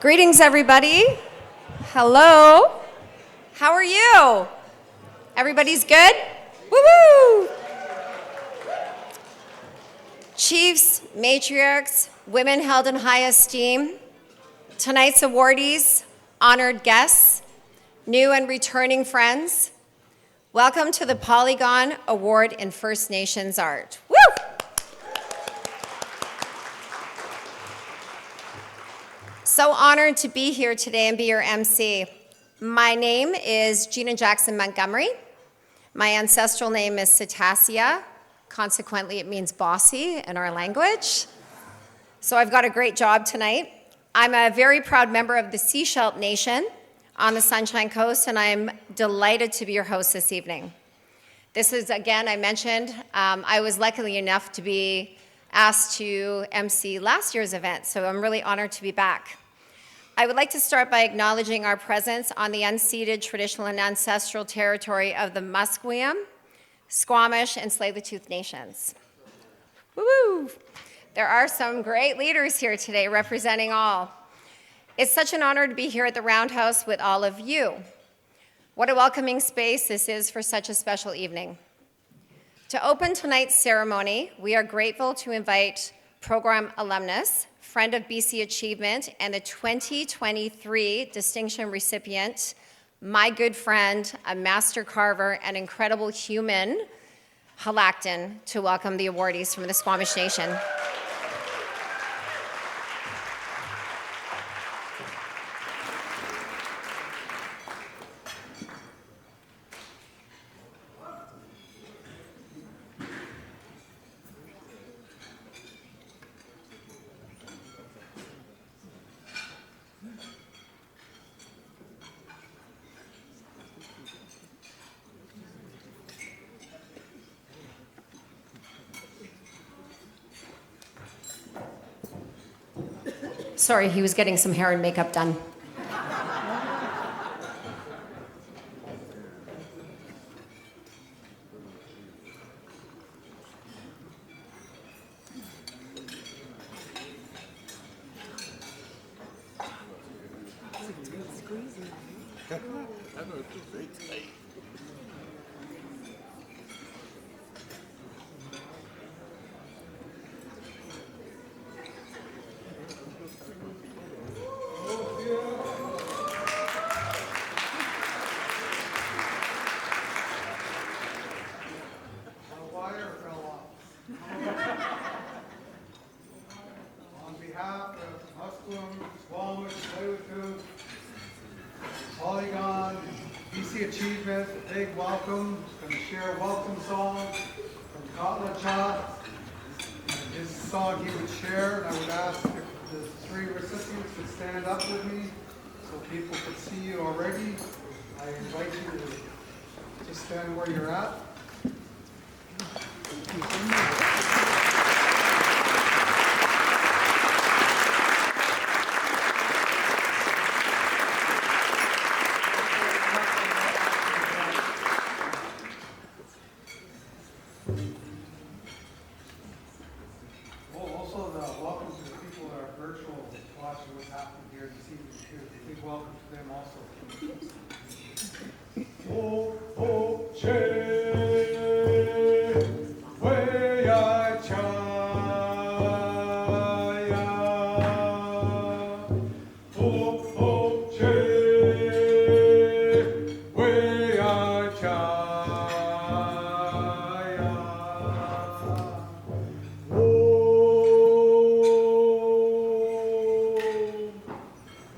Greetings, everybody. Hello. How are you? Everybody's good? Woo-woo! Chiefs, matriarchs, women held in high esteem, tonight's awardees, honored guests, new and returning friends, welcome to the Polygon Award in First Nations Art. Woo! So honored to be here today and be your MC. My name is Gina Jackson Montgomery. My ancestral name is Cetacea. Consequently, it means bossy in our language. So I've got a great job tonight. I'm a very proud member of the Seashell Nation on the Sunshine Coast, and I'm delighted to be your host this evening. This is, again, I mentioned, I was lucky enough to be asked to MC last year's event, so I'm really honored to be back. I would like to start by acknowledging our presence on the unceded traditional and ancestral territory of the Musqueam, Squamish, and Tsleil-Waututh nations. Woo! There are some great leaders here today representing all. It's such an honor to be here at the Roundhouse with all of you. What a welcoming space this is for such a special evening. To open tonight's ceremony, we are grateful to invite program alumnus, friend of BC Achievement, and the 2023 distinction recipient, my good friend, a master carver, and incredible human, Halakton, to welcome the awardees from the Squamish Nation. Sorry, he was getting some hair and makeup done. Polygon, BC Achievement, a big welcome. He's going to share a welcome song from Courtenay. His song he would share, and I would ask if the three recipients would stand up with me so people could see you already. I invite you to just stand where you're at.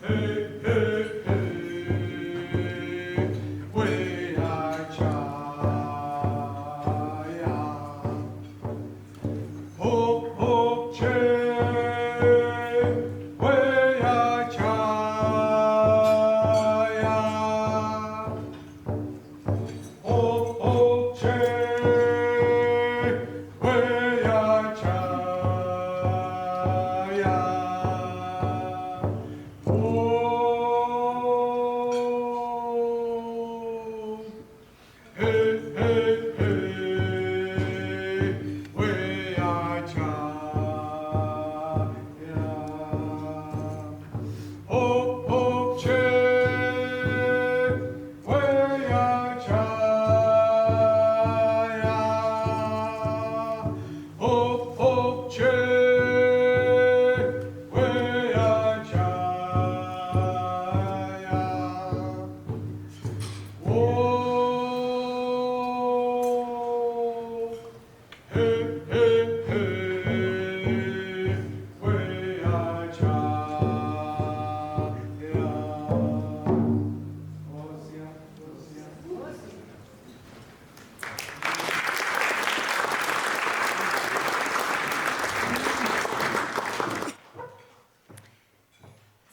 Hey, hey, hey, way I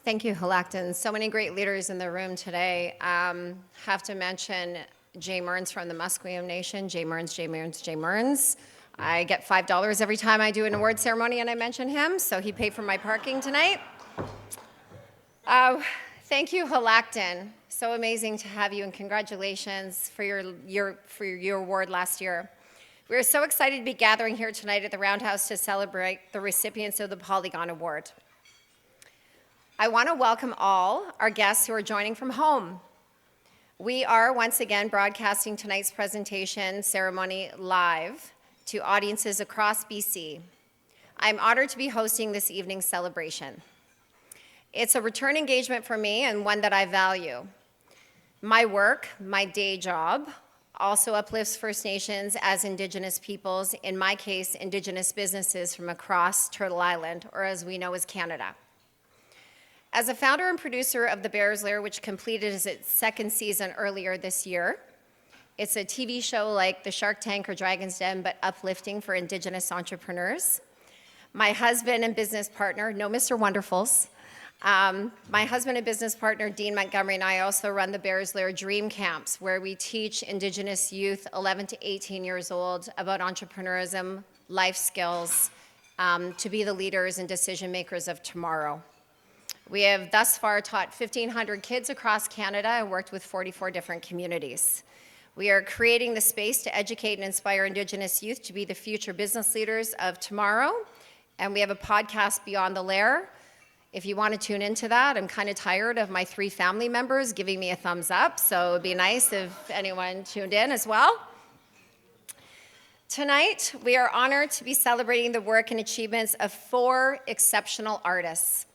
Thank you, Halacton. So many great leaders in the room today. Have to mention Jay Mearns from the Musqueam Nation. Jay Mearns, Jay Mearns, Jay Mearns. I get $5 every time I do an award ceremony and I mention him, so he paid for my parking tonight. Thank you, Halacton. So amazing to have you, and congratulations for your award last year. We are so excited to be gathering here tonight at the Roundhouse to celebrate the recipients of the Polygon Award. I want to welcome all our guests who are joining from home. We are once again broadcasting tonight's presentation ceremony live to audiences across BC. I'm honored to be hosting this evening's celebration. It's a return engagement for me and one that I value. My work, my day job, also uplifts First Nations as Indigenous peoples, in my case, Indigenous businesses from across Turtle Island, or as we know as Canada. As a founder and producer of The Bear's Lair, which completed its second season earlier this year, it's a TV show like the Shark Tank or Dragon's Den, but uplifting for Indigenous entrepreneurs. My husband and business partner, no Mr. Wonderfuls, my husband and business partner, Dean Montgomery, and I also run the Bear's Lair Dream Camps, where we teach Indigenous youth 11 to 18 years old about entrepreneurism, life skills, to be the leaders and decision makers of tomorrow. We have thus far taught 1,500 kids across Canada and worked with 44 different communities. We are creating the space to educate and inspire Indigenous youth to be the future business leaders of tomorrow. And we have a podcast, Beyond the Lair. If you want to tune into that, I'm kind of tired of my 3 family members giving me a thumbs up, so it'd be nice if anyone tuned in as well. Tonight, we are honored to be celebrating the work and achievements of 4 exceptional artists.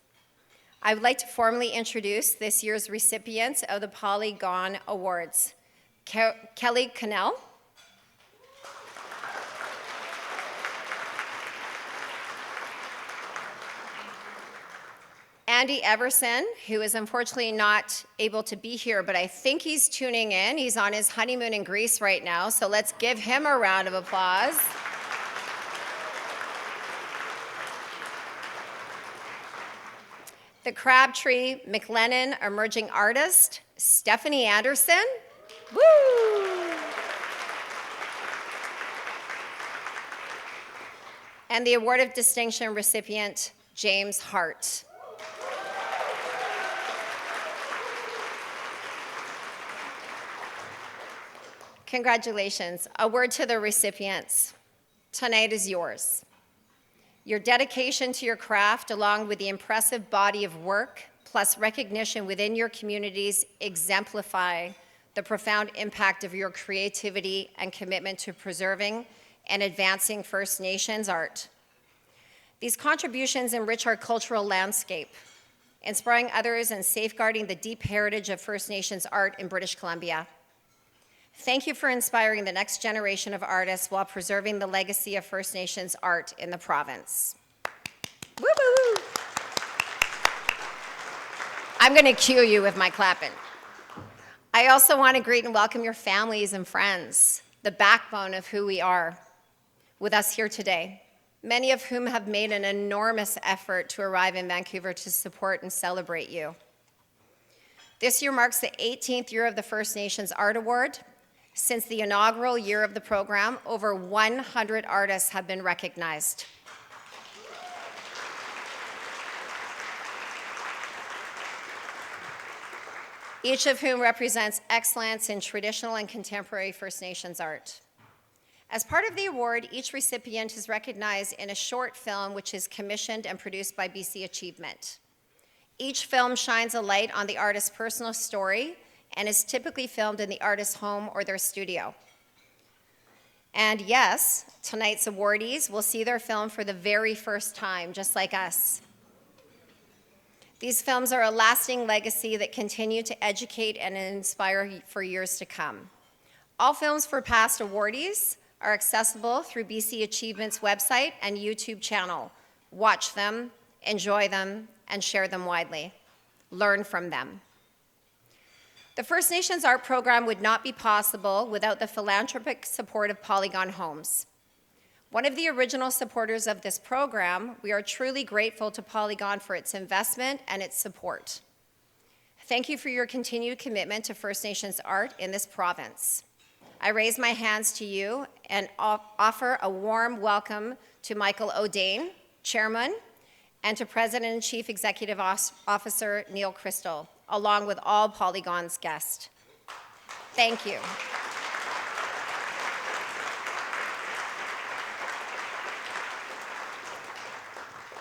I would like to formally introduce this year's recipients of the Polygon Awards. Kelly Cannell, Andy Everson, who is unfortunately not able to be here, but I think he's tuning in. He's on his honeymoon in Greece right now, so let's give him a round of applause. The Crabtree McLennan Emerging Artist, Stephanie Anderson. Woo! And the Award of Distinction recipient, James Hart. Congratulations. A word to the recipients. Tonight is yours. Your dedication to your craft, along with the impressive body of work, plus recognition within your communities, exemplify the profound impact of your creativity and commitment to preserving and advancing First Nations art. These contributions enrich our cultural landscape, inspiring others and safeguarding the deep heritage of First Nations art in British Columbia. Thank you for inspiring the next generation of artists while preserving the legacy of First Nations art in the province. Woo-hoo! I'm going to cue you with my clapping. I also want to greet and welcome your families and friends, the backbone of who we are, with us here today, many of whom have made an enormous effort to arrive in Vancouver to support and celebrate you. This year marks the 18th year of the First Nations Art Award. Since the inaugural year of the program, over 100 artists have been recognized. Each of whom represents excellence in traditional and contemporary First Nations art. As part of the award, each recipient is recognized in a short film which is commissioned and produced by BC Achievement. Each film shines a light on the artist's personal story and is typically filmed in the artist's home or their studio. And yes, tonight's awardees will see their film for the very first time, just like us. These films are a lasting legacy that continue to educate and inspire for years to come. All films for past awardees are accessible through BC Achievement's website and YouTube channel. Watch them, enjoy them, and share them widely. Learn from them. The First Nations Art Program would not be possible without the philanthropic support of Polygon Homes. One of the original supporters of this program, we are truly grateful to Polygon for its investment and its support. Thank you for your continued commitment to First Nations art in this province. I raise my hands to you and offer a warm welcome to Michael O'Dane, Chairman, and to President and Chief Executive Officer Neil Crystal, along with all Polygon's guests. Thank you.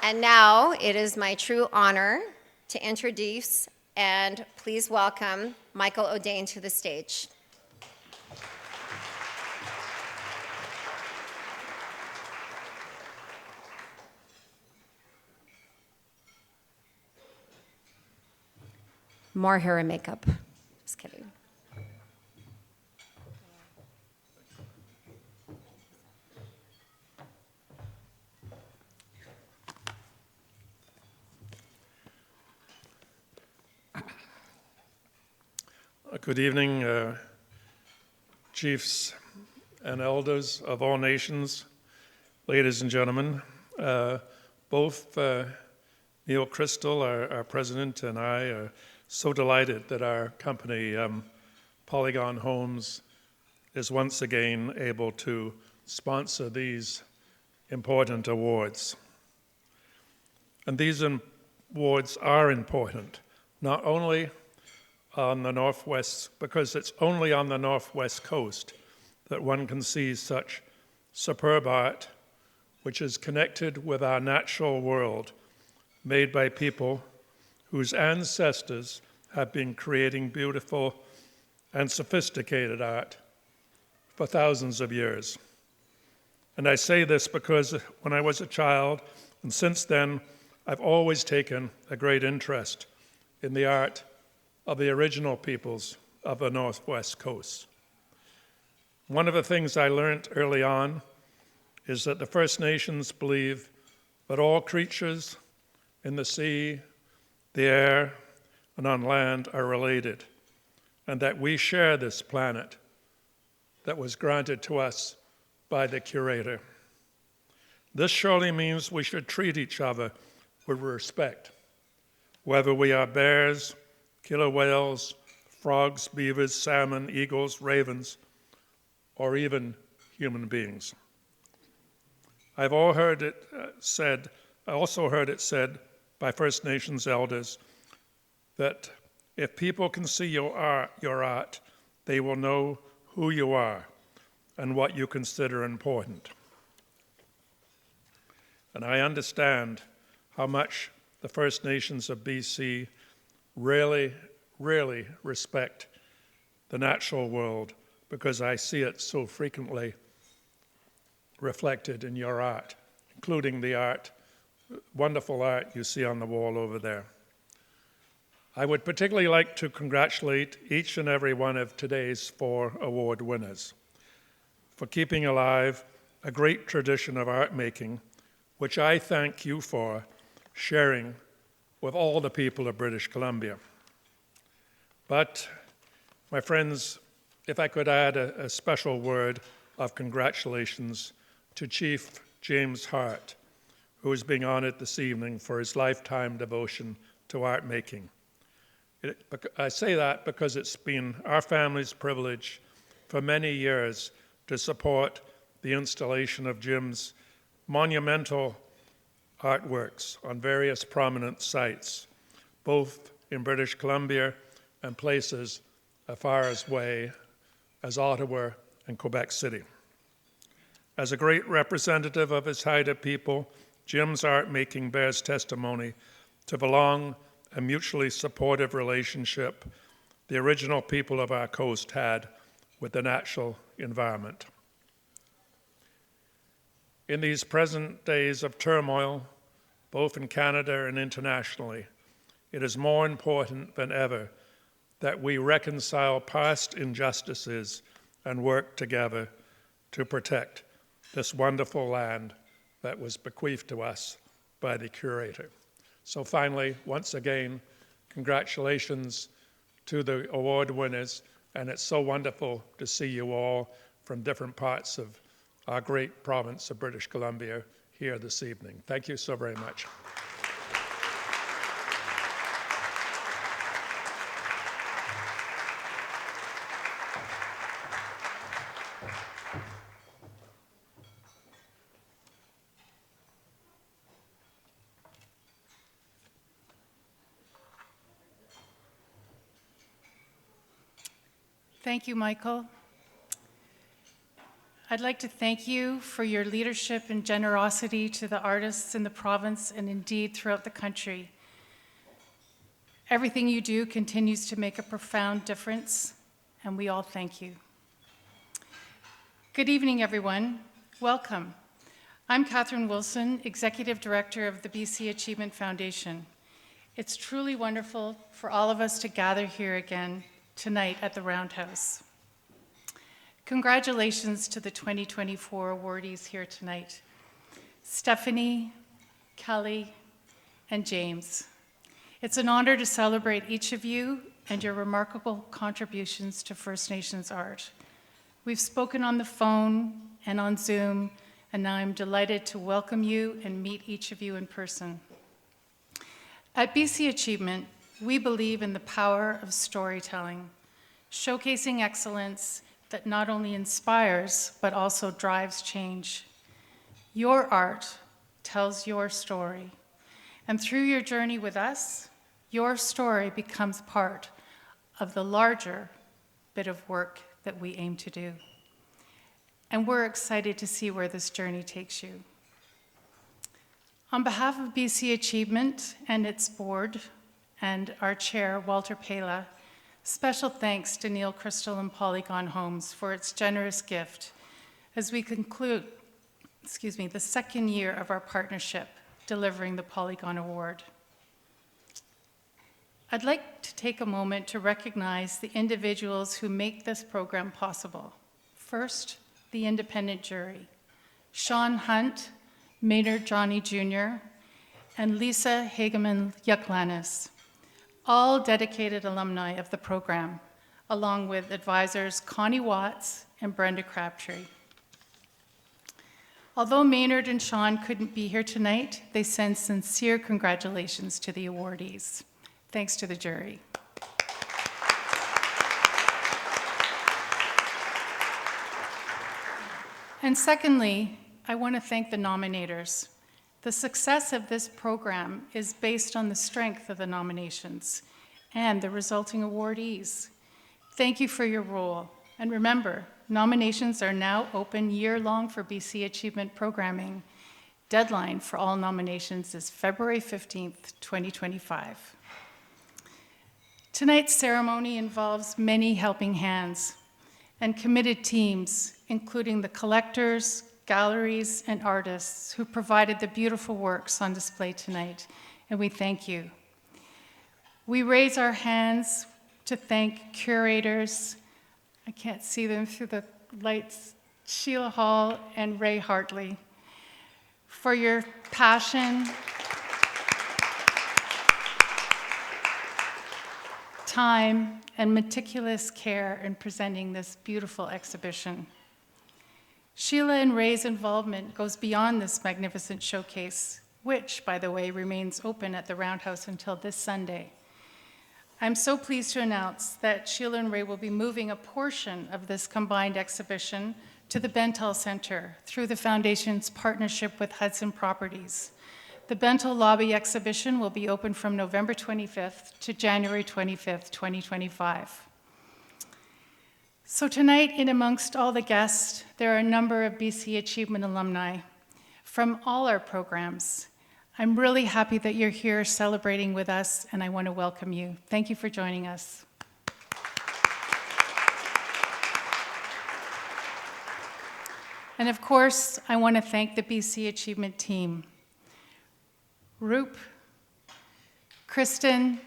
And now it is my true honor to introduce and please welcome Michael O'Dane to the stage. More hair and makeup. Just kidding. Good evening, chiefs and elders of all nations, ladies and gentlemen. Both Neil Crystal, our president, and I are so delighted that our company, Polygon Homes, is once again able to sponsor these important awards. And these awards are important, not only on the Northwest, because it's only on the Northwest coast that one can see such superb art, which is connected with our natural world, made by people whose ancestors have been creating beautiful and sophisticated art for thousands of years. And I say this because when I was a child, and since then, I've always taken a great interest in the art of the original peoples of the Northwest coast. One of the things I learned early on is that the First Nations believe that all creatures in the sea, the air, and on land are related, and that we share this planet that was granted to us by the Curator. This surely means we should treat each other with respect, whether we are bears, killer whales, frogs, beavers, salmon, eagles, ravens, or even human beings. I also heard it said by First Nations elders that if people can see your art, they will know who you are and what you consider important. And I understand how much the First Nations of BC really, really respect the natural world, because I see it so frequently reflected in your art, including the art, wonderful art you see on the wall over there. I would particularly like to congratulate each and every one of today's 4 award winners for keeping alive a great tradition of art making, which I thank you for sharing with all the people of British Columbia. But, my friends, if I could add a special word of congratulations to Chief James Hart, who is being honored this evening for his lifetime devotion to art making. I say that because it's been our family's privilege for many years to support the installation of Jim's monumental artworks on various prominent sites, both in British Columbia and places as far away as Ottawa and Quebec City. As a great representative of his Haida people, Jim's art making bears testimony to the long and mutually supportive relationship the original people of our coast had with the natural environment. In these present days of turmoil, both in Canada and internationally, it is more important than ever that we reconcile past injustices and work together to protect this wonderful land that was bequeathed to us by the Curator. So finally, once again, congratulations to the award winners, and it's so wonderful to see you all from different parts of our great province of British Columbia here this evening. Thank you so very much. Thank you, Michael. I'd like to thank you for your leadership and generosity to the artists in the province and indeed throughout the country. Everything you do continues to make a profound difference, and we all thank you. Good evening, everyone. Welcome. I'm Catherine Wilson, Executive Director of the BC Achievement Foundation. It's truly wonderful for all of us to gather here again tonight at the Roundhouse. Congratulations to the 2024 awardees here tonight, Stephanie, Kelly, and James. It's an honor to celebrate each of you and your remarkable contributions to First Nations art. We've spoken on the phone and on Zoom, and now I'm delighted to welcome you and meet each of you in person. At BC Achievement, we believe in the power of storytelling, showcasing excellence that not only inspires, but also drives change. Your art tells your story, and through your journey with us, your story becomes part of the larger bit of work that we aim to do. And we're excited to see where this journey takes you. On behalf of BC Achievement and its board, and our chair, Walter Pela, special thanks to Neil Crystal and Polygon Homes for its generous gift as we conclude, the second year of our partnership, delivering the Polygon Award. I'd like to take a moment to recognize the individuals who make this program possible. First, the independent jury, Sean Hunt, Maynard Johnny Jr., and Lisa Hageman-Yuklanis, all dedicated alumni of the program, along with advisors Connie Watts and Brenda Crabtree. Although Maynard and Sean couldn't be here tonight, they send sincere congratulations to the awardees. Thanks to the jury. And secondly, I want to thank the nominators. The success of this program is based on the strength of the nominations and the resulting awardees. Thank you for your role. And remember, nominations are now open year-long for BC Achievement programming. Deadline for all nominations is February 15th, 2025. Tonight's ceremony involves many helping hands and committed teams, including the collectors, galleries, and artists who provided the beautiful works on display tonight, and we thank you. We raise our hands to thank curators, I can't see them through the lights, Sheila Hall and Ray Hartley, for your passion, time, and meticulous care in presenting this beautiful exhibition. Sheila and Ray's involvement goes beyond this magnificent showcase, which, by the way, remains open at the Roundhouse until this Sunday. I'm so pleased to announce that Sheila and Ray will be moving a portion of this combined exhibition to the Bentall Center through the Foundation's partnership with Hudson Properties. The Bentall Lobby exhibition will be open from November 25th to January 25th, 2025. So tonight, in amongst all the guests, there are a number of BC Achievement alumni from all our programs. I'm really happy that you're here celebrating with us, and I want to welcome you. Thank you for joining us. And of course, I want to thank the BC Achievement team. Roop, Kristen,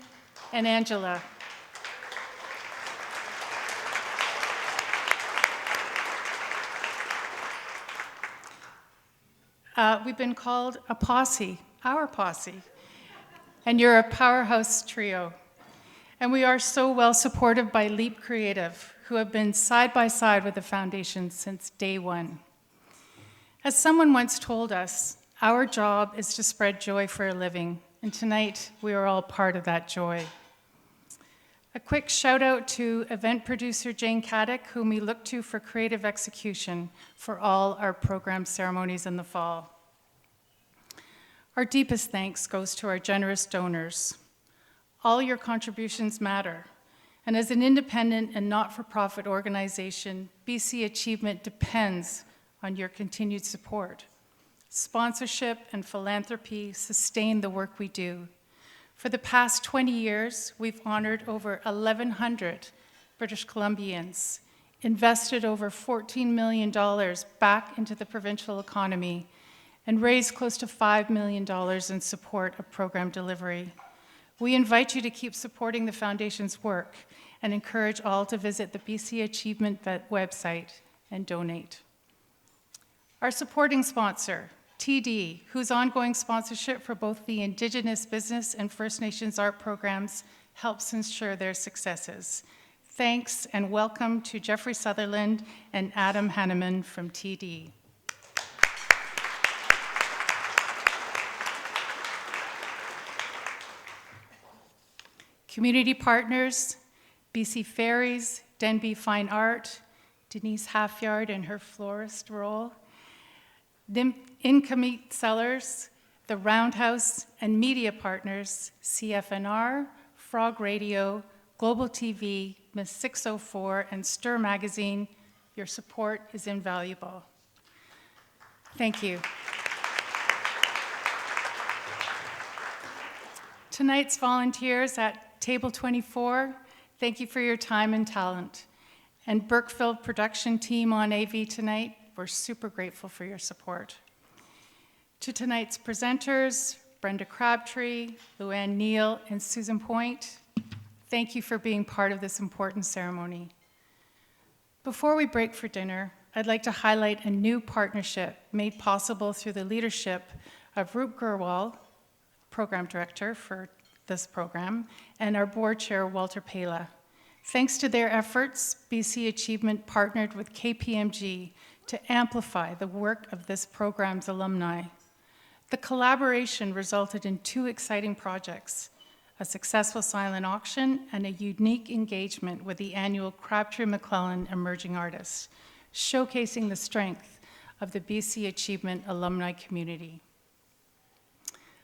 and Angela. We've been called a posse, our posse, and you're a powerhouse trio. And we are so well supported by Leap Creative, who have been side by side with the foundation since day one. As someone once told us, our job is to spread joy for a living, and tonight we are all part of that joy. A quick shout out to event producer Jane Caddick, whom we look to for creative execution for all our program ceremonies in the fall. Our deepest thanks goes to our generous donors. All your contributions matter, and as an independent and not-for-profit organization, BC Achievement depends on your continued support. Sponsorship and philanthropy sustain the work we do. For the past 20 years, we've honored over 1,100 British Columbians, invested over $14 million back into the provincial economy, and raised close to $5 million in support of program delivery. We invite you to keep supporting the Foundation's work and encourage all to visit the BC Achievement website and donate. Our supporting sponsor, TD, whose ongoing sponsorship for both the Indigenous business and First Nations art programs helps ensure their successes. Thanks and welcome to Jeffrey Sutherland and Adam Hanneman from TD. Community partners, BC Ferries, Denby Fine Art, Denise Halfyard in her florist role, Income Sellers, the Roundhouse, and media partners, CFNR, Frog Radio, Global TV, Miss 604, and Stir Magazine. Your support is invaluable. Thank you. Tonight's volunteers at Table 24, thank you for your time and talent. And Burkefield production team on AV tonight, we're super grateful for your support. To tonight's presenters, Brenda Crabtree, Luann Neal, and Susan Point, thank you for being part of this important ceremony. Before we break for dinner, I'd like to highlight a new partnership made possible through the leadership of Roop Gurwal, Program Director for this program, and our Board Chair, Walter Pela. Thanks to their efforts, BC Achievement partnered with KPMG to amplify the work of this program's alumni. The collaboration resulted in 2 exciting projects, a successful silent auction and a unique engagement with the annual Crabtree McLennan Emerging Artists, showcasing the strength of the BC Achievement alumni community.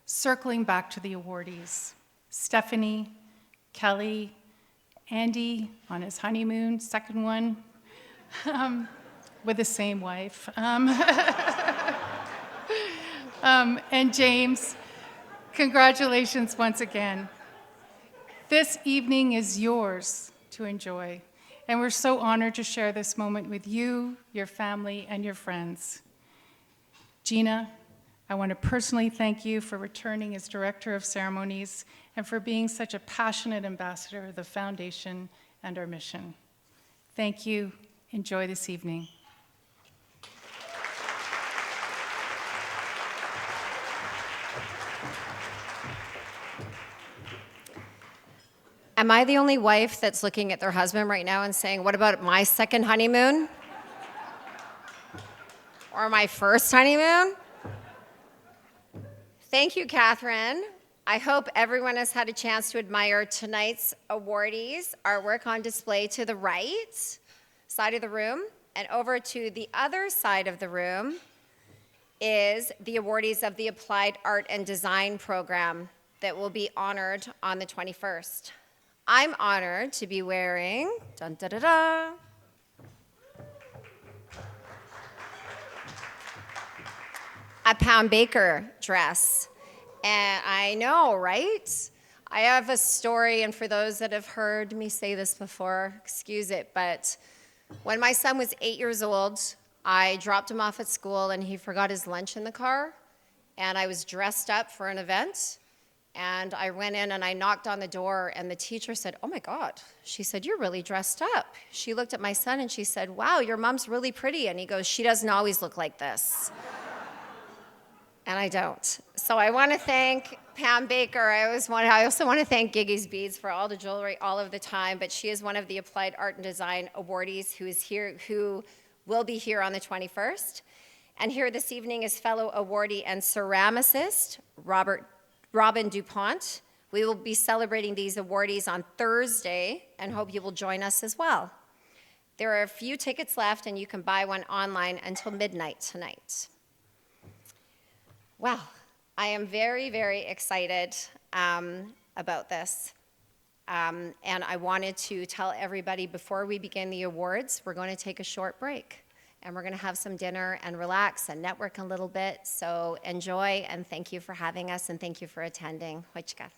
Circling back to the awardees, Stephanie, Kelly, Andy on his honeymoon, second one, with the same wife, and James, congratulations once again. This evening is yours to enjoy, and we're so honored to share this moment with you, your family, and your friends. Gina, I want to personally thank you for returning as Director of Ceremonies and for being such a passionate ambassador of the Foundation and our mission. Thank you. Enjoy this evening. Am I the only wife that's looking at their husband right now and saying, what about my second honeymoon? Or my first honeymoon? Thank you, Catherine. I hope everyone has had a chance to admire tonight's awardees. Artwork on display to the right side of the room, and over to the other side of the room is the awardees of the Applied Art and Design program that will be honored on the 21st. I'm honored to be wearing, dun, da, da, da, a Pound Baker dress. And I know, right? I have a story, and for those that have heard me say this before, excuse it, but when my son was 8 years old, I dropped him off at school and he forgot his lunch in the car, and I was dressed up for an event, and I went in and I knocked on the door, and the teacher said, oh my God. She said, you're really dressed up. She looked at my son and she said, wow, your mom's really pretty. And he goes, she doesn't always look like this. And I don't. So I want to thank Pam Baker. I also want to thank Giggy's Beads for all the jewelry all of the time, but she is one of the Applied Art and Design awardees who will be here on the 21st. And here this evening is fellow awardee and ceramicist, Robin DuPont. We will be celebrating these awardees on Thursday and hope you will join us as well. There are a few tickets left and you can buy one online until midnight tonight. Well, I am very, very excited about this. And I wanted to tell everybody before we begin the awards, we're going to take a short break. And we're going to have some dinner and relax and network a little bit. So enjoy, and thank you for having us, and thank you for attending. Huichka.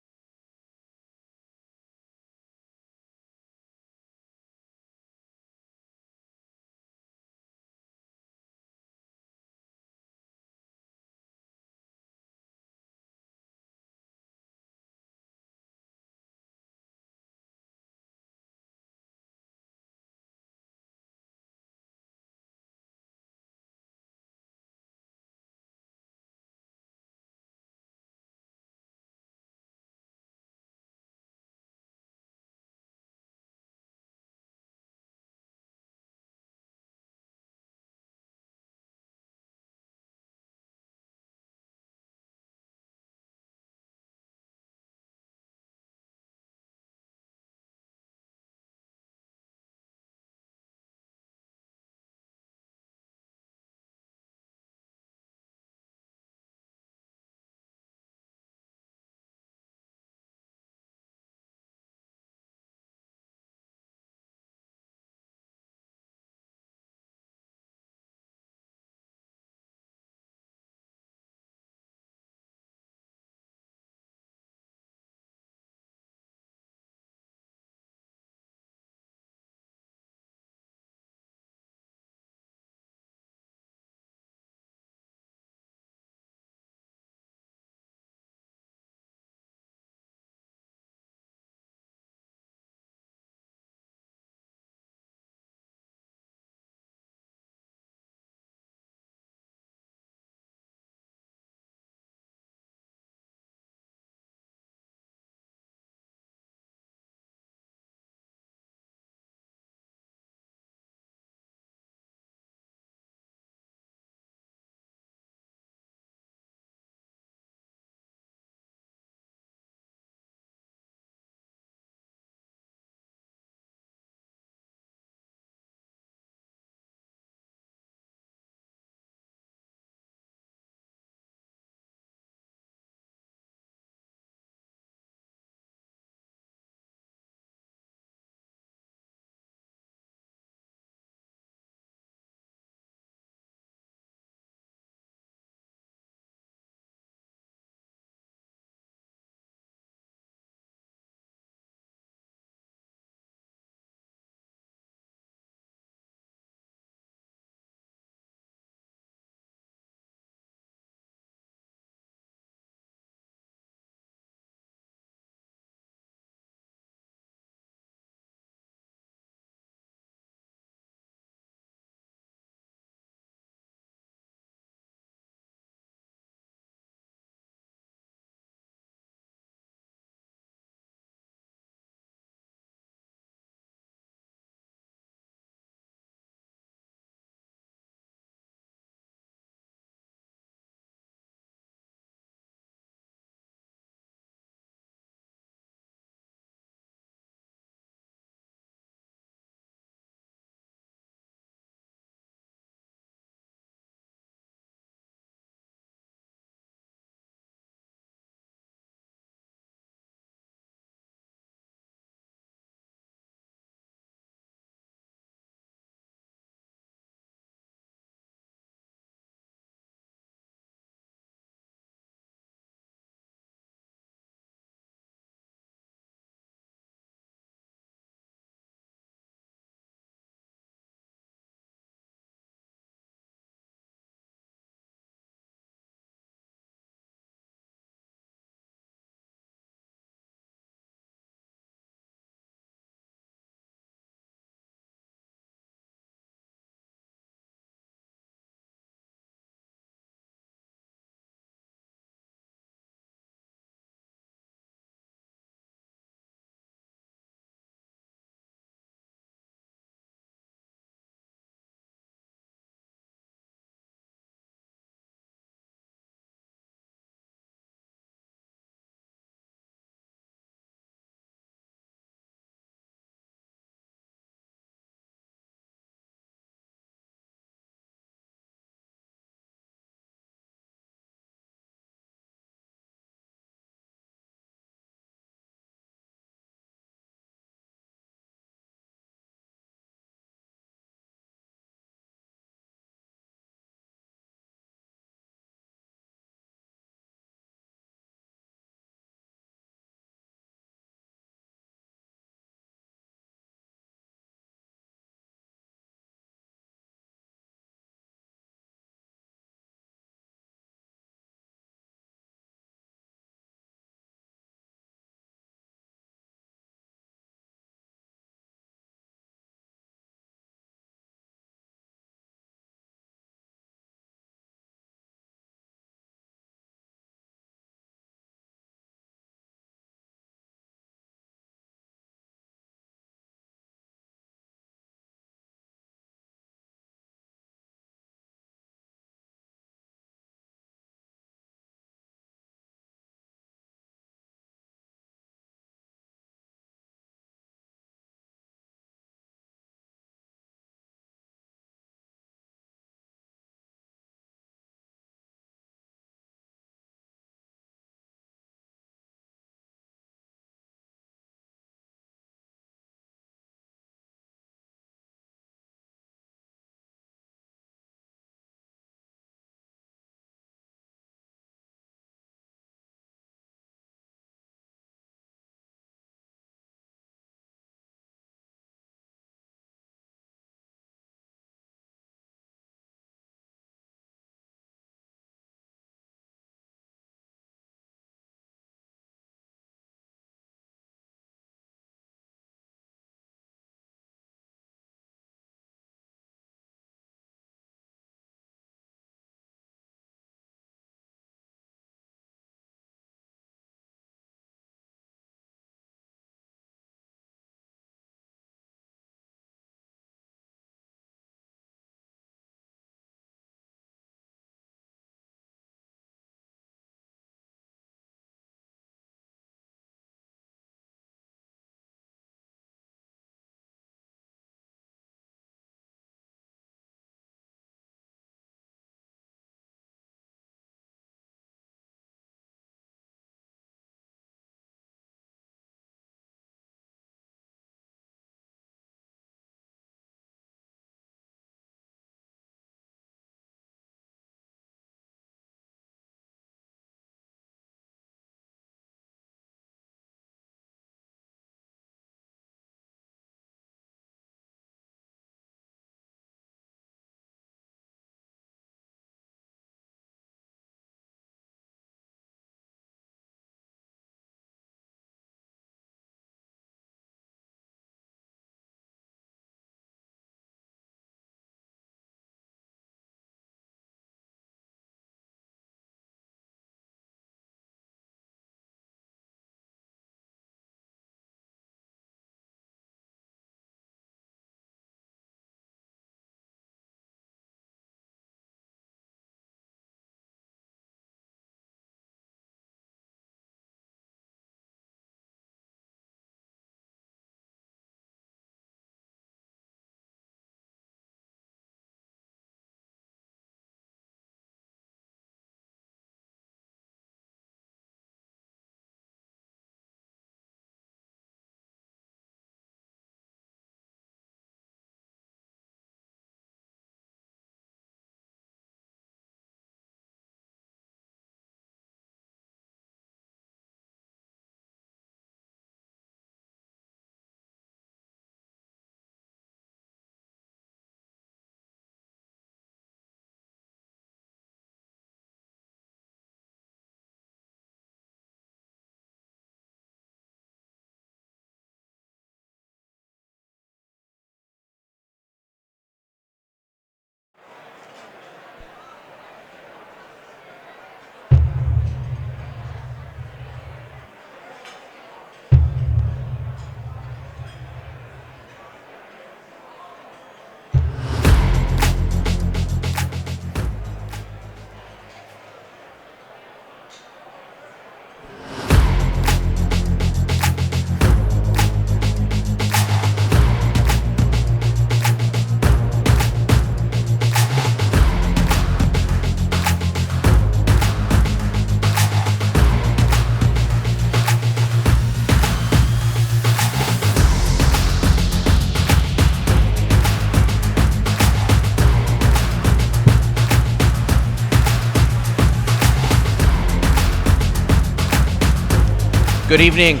Good evening.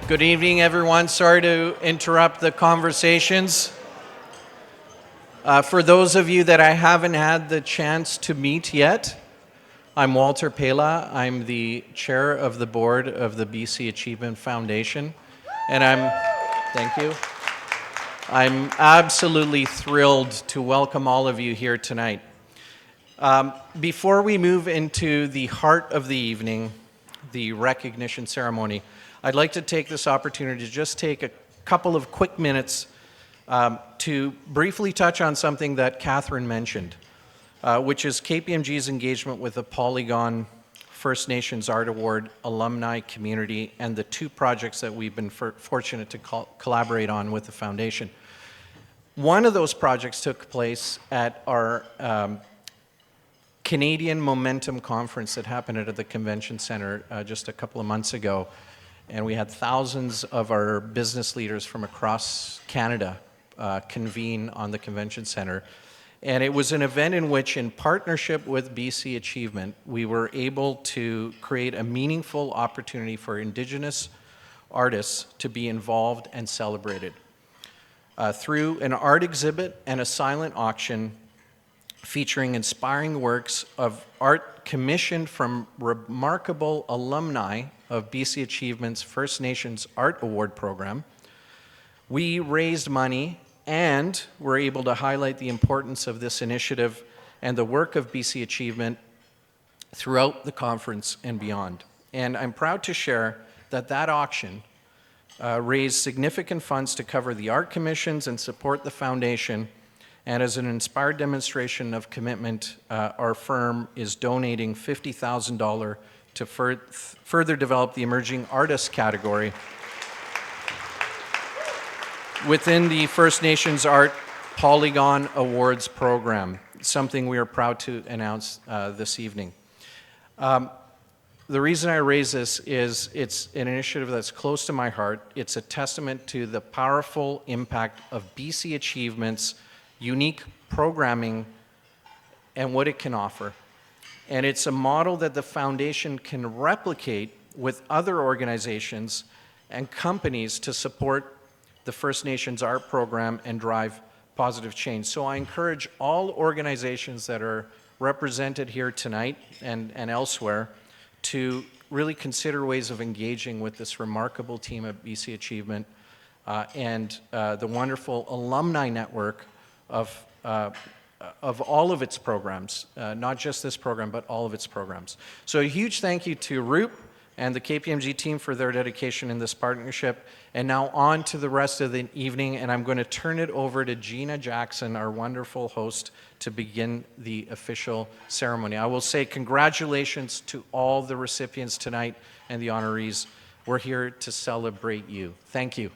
Good evening, everyone. Sorry to interrupt the conversations. For those of you that I haven't had the chance to meet yet, I'm Walter Pela. I'm the chair of the board of the BC Achievement Foundation, and thank you. I'm absolutely thrilled to welcome all of you here tonight. Before we move into the heart of the evening, the recognition ceremony, I'd like to take this opportunity to just take a couple of quick minutes to briefly touch on something that Catherine mentioned, which is KPMG's engagement with the Polygon First Nations Art Award alumni community and the two projects that we've been fortunate to collaborate on with the foundation. One of those projects took place at our Canadian Momentum Conference that happened at the Convention Center just a couple of months ago, and we had thousands of our business leaders from across Canada convene on the Convention Center. And it was an event in which, in partnership with BC Achievement, we were able to create a meaningful opportunity for Indigenous artists to be involved and celebrated. Through an art exhibit and a silent auction featuring inspiring works of art commissioned from remarkable alumni of BC Achievement's First Nations Art Award program, we raised money and were able to highlight the importance of this initiative and the work of BC Achievement throughout the conference and beyond. And I'm proud to share that that auction raised significant funds to cover the art commissions and support the foundation. And as an inspired demonstration of commitment, our firm is donating $50,000 to further develop the emerging artists category within the First Nations Art Polygon Awards program, something we are proud to announce this evening. The reason I raise this is it's an initiative that's close to my heart. It's a testament to the powerful impact of BC Achievement's unique programming and what it can offer. And it's a model that the foundation can replicate with other organizations and companies to support the First Nations art program and drive positive change. So I encourage all organizations that are represented here tonight and elsewhere to really consider ways of engaging with this remarkable team at BC Achievement and the wonderful alumni network of all of its programs, not just this program, but all of its programs. So a huge thank you to Roop and the KPMG team for their dedication in this partnership. And now on to the rest of the evening, and I'm going to turn it over to Gina Jackson, our wonderful host, to begin the official ceremony. I will say congratulations to all the recipients tonight and the honorees. We're here to celebrate you. Thank you.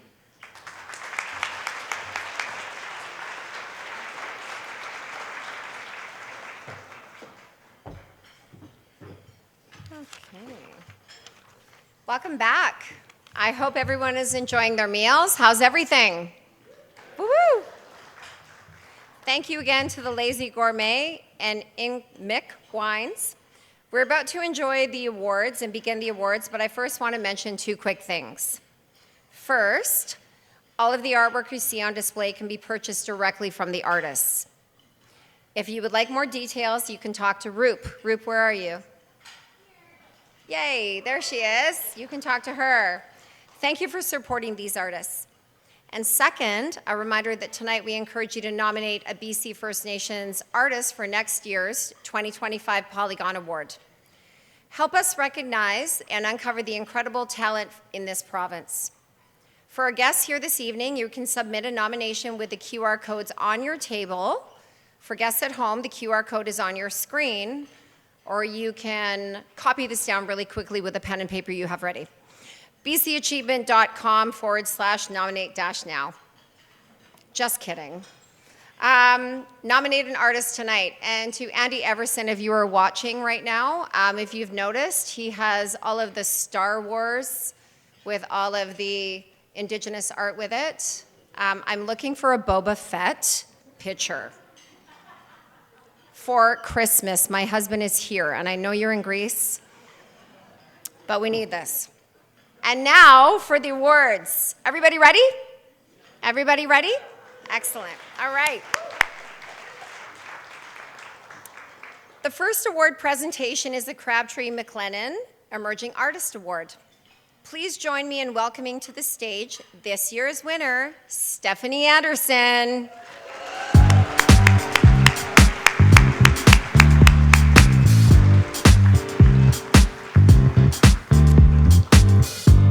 Welcome back. I hope everyone is enjoying their meals. How's everything? Woo-hoo! Thank you again to the Lazy Gourmet and Mick Wines. We're about to enjoy the awards and begin the awards, but I first want to mention two quick things. First, all of the artwork you see on display can be purchased directly from the artists. If you would like more details, you can talk to Roop. Roop, where are you? Yay, there she is. You can talk to her. Thank you for supporting these artists. And second, a reminder that tonight we encourage you to nominate a BC First Nations artist for next year's 2025 Polygon Award. Help us recognize and uncover the incredible talent in this province. For our guests here this evening, you can submit a nomination with the QR codes on your table. For guests at home, the QR code is on your screen, or you can copy this down really quickly with a pen and paper you have ready. bcachievement.com/nominate-now. Just kidding. Nominate an artist tonight. And to Andy Everson, if you are watching right now, if you've noticed, he has all of the Star Wars with all of the Indigenous art with it. I'm looking for a Boba Fett picture. For Christmas, my husband is here, and I know you're in Greece, but we need this. And now for the awards. Everybody ready? Everybody ready? Excellent. All right. The first award presentation is the Crabtree McLennan Emerging Artist Award. Please join me in welcoming to the stage this year's winner, Stephanie Anderson.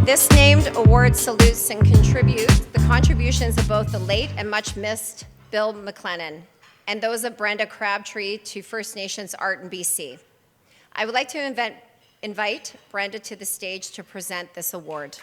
This named award salutes and contributes the contributions of both the late and much missed Bill McLennan and those of Brenda Crabtree to First Nations art in BC. I would like to invite Brenda to the stage to present this award.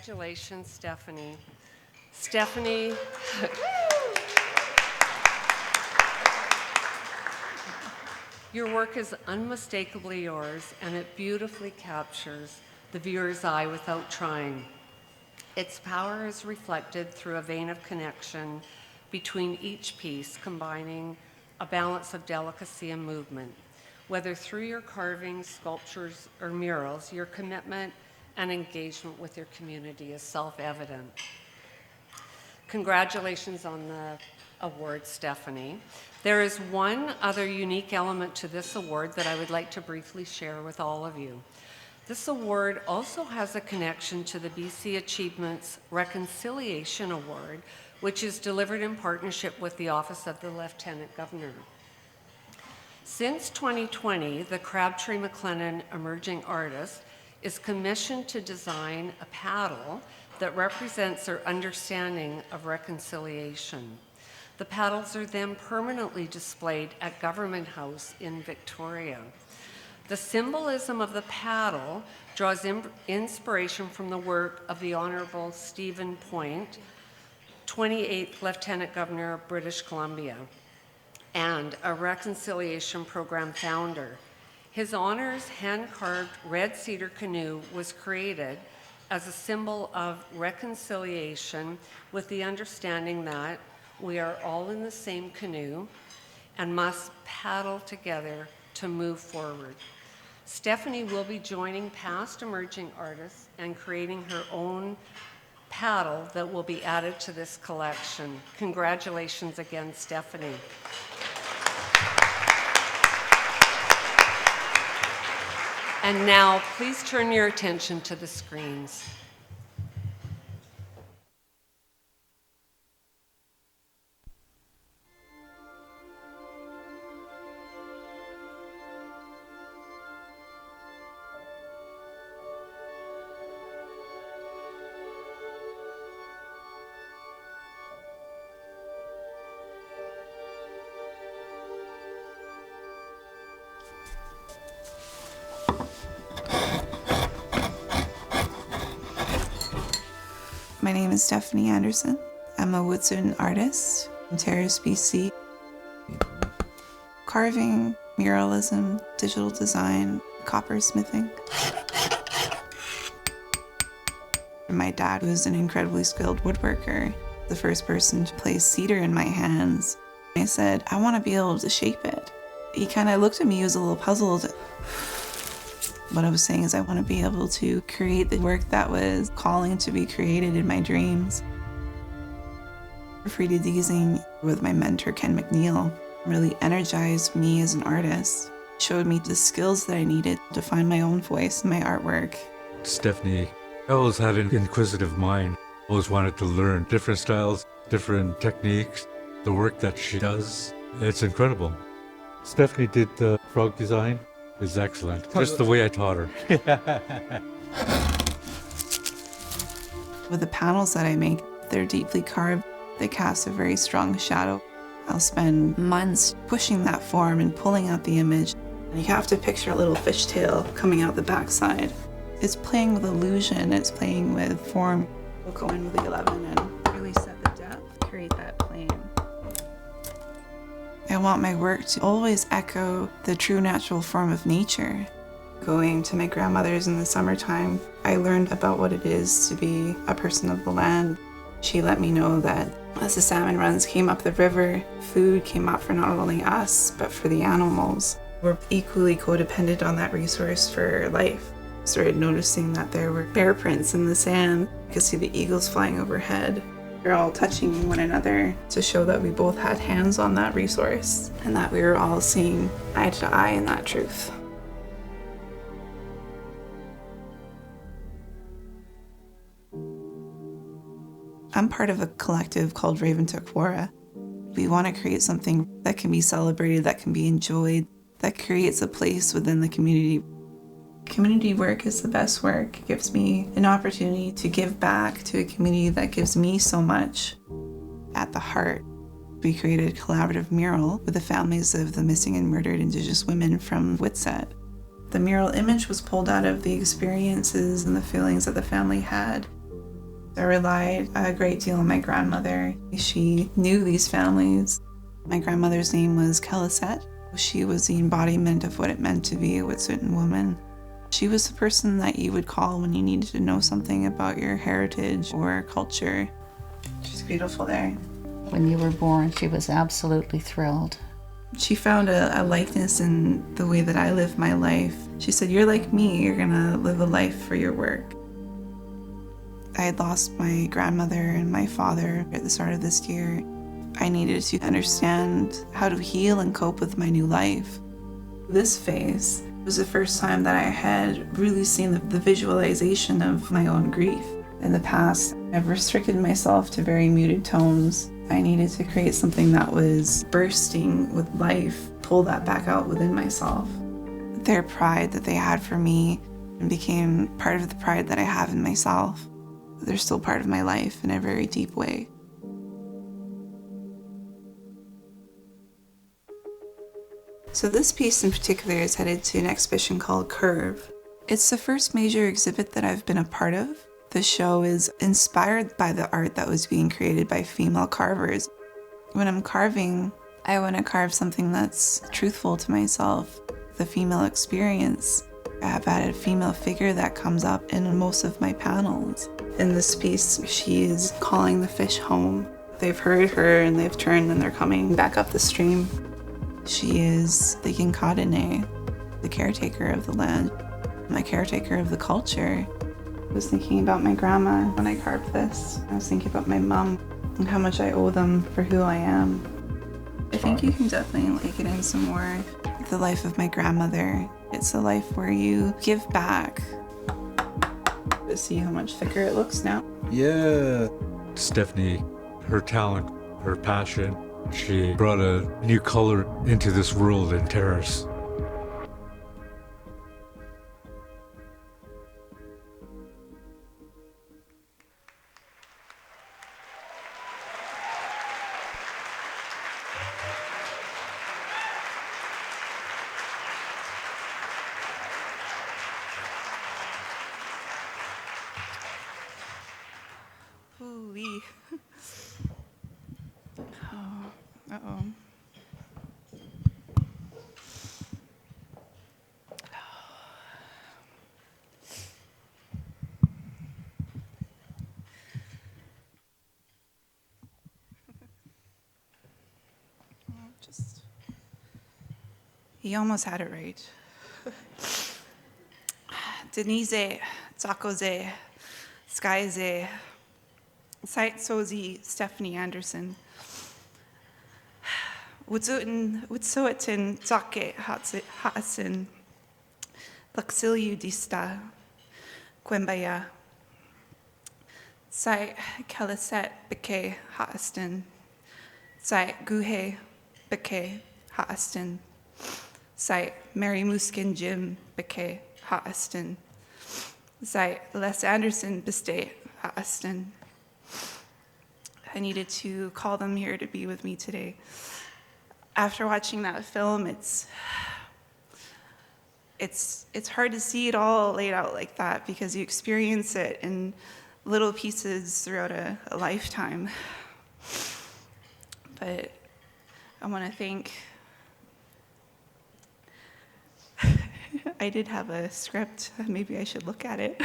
Congratulations, Stephanie. Stephanie, your work is unmistakably yours, and it beautifully captures the viewer's eye without trying. Its power is reflected through a vein of connection between each piece, combining a balance of delicacy and movement. Whether through your carvings, sculptures, or murals, your commitment and engagement with your community is self-evident. Congratulations on the award, Stephanie. There is one other unique element to this award that I would like to briefly share with all of you. This award also has a connection to the BC Achievements Reconciliation Award, which is delivered in partnership with the Office of the Lieutenant Governor. Since 2020, the Crabtree McLennan Emerging Artist is commissioned to design a paddle that represents their understanding of reconciliation. The paddles are then permanently displayed at Government House in Victoria. The symbolism of the paddle draws inspiration from the work of the Honourable Stephen Point, 28th Lieutenant Governor of British Columbia, and a reconciliation program founder. His Honour's hand-carved red cedar canoe was created as a symbol of reconciliation with the understanding that we are all in the same canoe and must paddle together to move forward. Stephanie will be joining past emerging artists and creating her own paddle that will be added to this collection. Congratulations again, Stephanie. And now, please turn your attention to the screens. My name is Stephanie Anderson. I'm a Witsuwit'en artist in Terrace, BC. Carving, muralism, digital design, coppersmithing. My dad was an incredibly skilled woodworker, the first person to place cedar in my hands. I said, I want to be able to shape it. He kind of looked at me, he was a little puzzled. What I was saying is I want to be able to create the work that was calling to be created in my dreams. 3D designing with my mentor, Ken McNeil, really energized me as an artist, showed me the skills that I needed to find my own voice in my artwork. Stephanie always had an inquisitive mind, always wanted to learn different styles, different techniques. The work that she does, it's incredible. Stephanie did the frog design. Is excellent. Just the way I taught her. With the panels that I make, they're deeply carved. They cast a very strong shadow. I'll spend months pushing that form and pulling out the image. You have to picture a little fishtail coming out the backside. It's playing with illusion, it's playing with form. We'll go in with the 11 and really set the depth, create that plane. I want my work to always echo the true natural form of nature. Going to my grandmother's in the summertime, I learned about what it is to be a person of the land. She let me know that as the salmon runs came up the river, food came up for not only us, but for the animals. We're equally codependent on that resource for life. Started noticing that there were bear prints in the sand. I could see the eagles flying overhead. We're all touching one another to show that we both had hands on that resource and that we were all seeing eye to eye in that truth. I'm part of a collective called Raven Tukwara. We want to create something that can be celebrated, that can be enjoyed, that creates a place within the community. Community work is the best work. It gives me an opportunity to give back to a community that gives me so much. At the Hart, we created a collaborative mural with the families of the missing and murdered Indigenous women from Witsuwit'en. The mural image was pulled out of the experiences and the feelings that the family had. I relied a great deal on my grandmother. She knew these families. My grandmother's name was Kelliset. She was the embodiment of what it meant to be a Witsuwit'en woman. She was the person that you would call when you needed to know something about your heritage or culture. She's beautiful there. When you were born, she was absolutely thrilled. She found a likeness in the way that I live my life. She said, "You're like me, you're gonna live a life for your work." I had lost my grandmother and my father at the start of this year. I needed to understand how to heal and cope with my new life. This phase was the first time that I had really seen the visualization of my own grief. In the past, I've restricted myself to very muted tones. I needed to create something that was bursting with life, pull that back out within myself. Their pride that they had for me became part of the pride that I have in myself. They're still part of my life in a very deep way. So this piece in particular is headed to an exhibition called Curve. It's the first major exhibit that I've been a part of. The show is inspired by the art that was being created by female carvers. When I'm carving, I want to carve something that's truthful to myself, the female experience. I have had a female figure that comes up in most of my panels. In this piece, she is calling the fish home. They've heard her and they've turned and they're coming back up the stream. She is the Courtenay, the caretaker of the land, my caretaker of the culture. I was thinking about my grandma when I carved this. I was thinking about my mom and how much I owe them for who I am. I think you can definitely get in some more. The life of my grandmother. It's a life where you give back. To see how much thicker it looks now. Yeah. Stephanie, her talent, her passion, she brought a new color into this world in Terrace. Ooh-wee. Oh, uh-oh. He almost had it right. Denise, Tsakoze, Skyze, Saitsozi, Stephanie Anderson. Witsuwit'en, Tsake, Haasin, Laksiliu Dista, Quembaya. Sai Kaliset, Beke, Haastin. Sai Guhe, Beke, Haastin. Sai Mary Musqueam Jim, Beke, Haastin. Sai Les Anderson, Biste, Haastin. I needed to call them here to be with me today. After watching that film, it's it's hard to see it all laid out like that because you experience it in little pieces throughout a lifetime. But I want to thank, I did have a script, maybe I should look at it.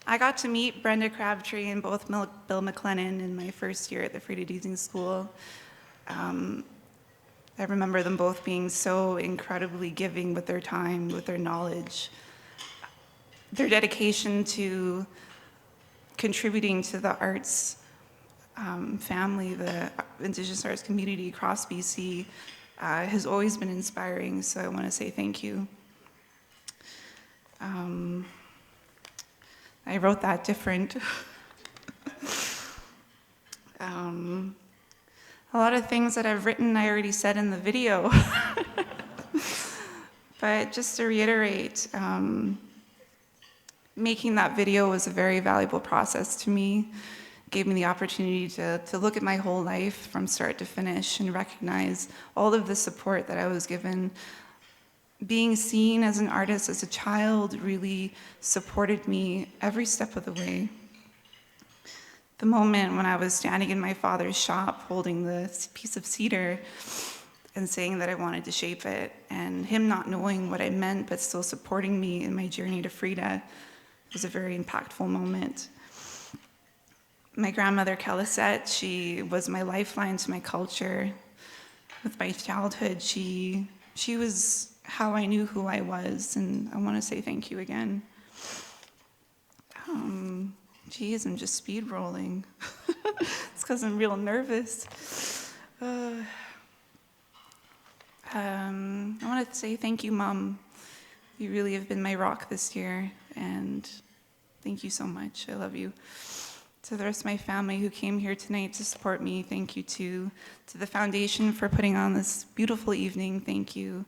I got to meet Brenda Crabtree and both Bill McLennan in my first year at the Frida Deasing School. I remember them both being so incredibly giving with their time, with their knowledge, their dedication to contributing to the arts family, the Indigenous arts community across BC has always been inspiring, so I want to say thank you. I wrote that different. A lot of things that I've written I already said in the video. But just to reiterate, making that video was a very valuable process to me. It gave me the opportunity to look at my whole life from start to finish and recognize all of the support that I was given. Being seen as an artist as a child really supported me every step of the way. The moment when I was standing in my father's shop holding the piece of cedar and saying that I wanted to shape it, and him not knowing what I meant but still supporting me in my journey to Frida was a very impactful moment. My grandmother, Kelisette, she was my lifeline to my culture. With my childhood, she was how I knew who I was, and I want to say thank you again. Geez, I'm just speed rolling. It's because I'm real nervous. I want to say thank you, Mom. You really have been my rock this year, and thank you so much. I love you. To the rest of my family who came here tonight to support me, thank you too. To the foundation for putting on this beautiful evening, thank you.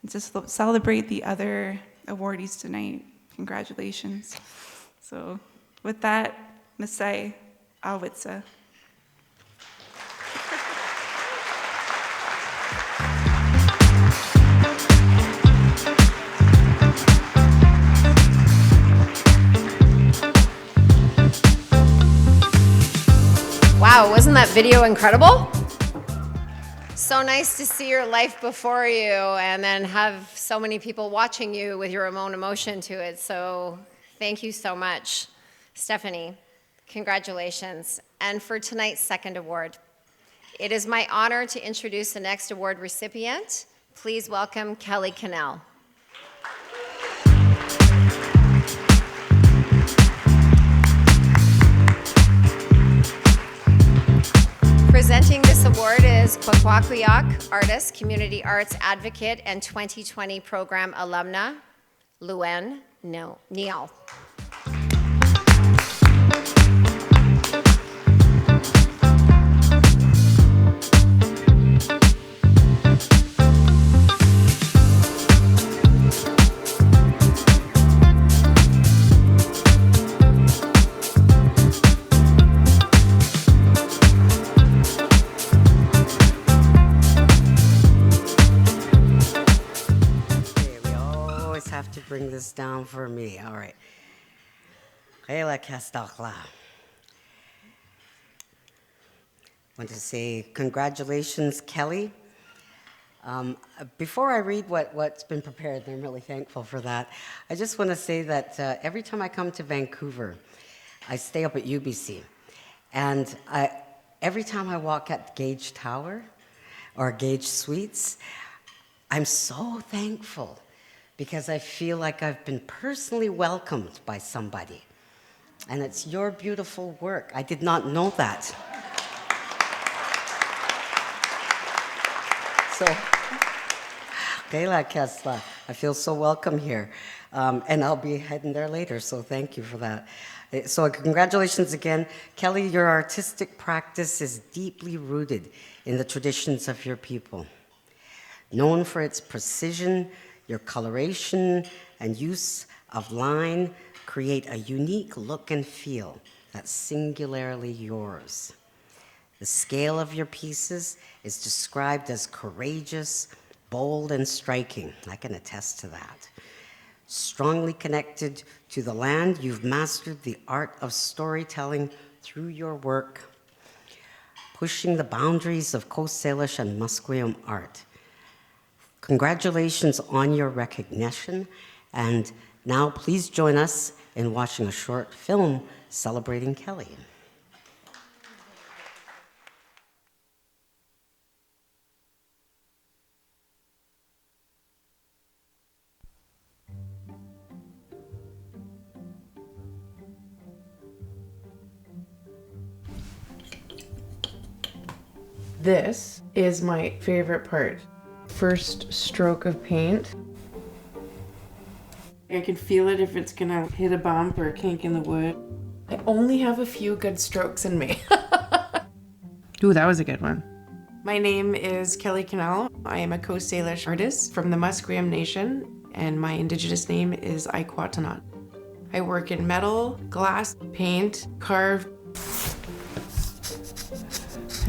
And to celebrate the other awardees tonight, congratulations. So with that, Misai Awitsa. Wow, wasn't that video incredible? So nice to see your life before you and then have so many people watching you with your own emotion to it. So thank you so much. Stephanie, congratulations. And for tonight's second award, it is my honor to introduce the next award recipient. Please welcome Kelly Cannell. Presenting this award is Kwakwaka'wakw artist, community arts advocate, and 2020 program alumna, Luen Neal. Bring this down for me. All right. Kayla Kastakla. Want to say congratulations, Kelly. Before I read what's been prepared, and I'm really thankful for that, I just want to say that every time I come to Vancouver, I stay up at UBC. And every time I walk at Gage Tower or Gage Suites, I'm so thankful because I feel like I've been personally welcomed by somebody. And it's your beautiful work. I did not know that. So, Kayla Kesla, I feel so welcome here. And I'll be heading there later, so thank you for that. So congratulations again. Kelly, your artistic practice is deeply rooted in the traditions of your people. Known for its precision, your coloration and use of line, create a unique look and feel that's singularly yours. The scale of your pieces is described as courageous, bold, and striking. I can attest to that. Strongly connected to the land, you've mastered the art of storytelling through your work, pushing the boundaries of Coast Salish and Musqueam art. Congratulations on your recognition, and now please join us in watching a short film celebrating Kelly. This is my favorite part. First stroke of paint. I can feel it if it's gonna hit a bump or a kink in the wood. I only have a few good strokes in me. Ooh, that was a good one. My name is Kelly Cannell. I am a Coast Salish artist from the Musqueam Nation, and my indigenous name is Courtenay. I work in metal, glass, paint, carve.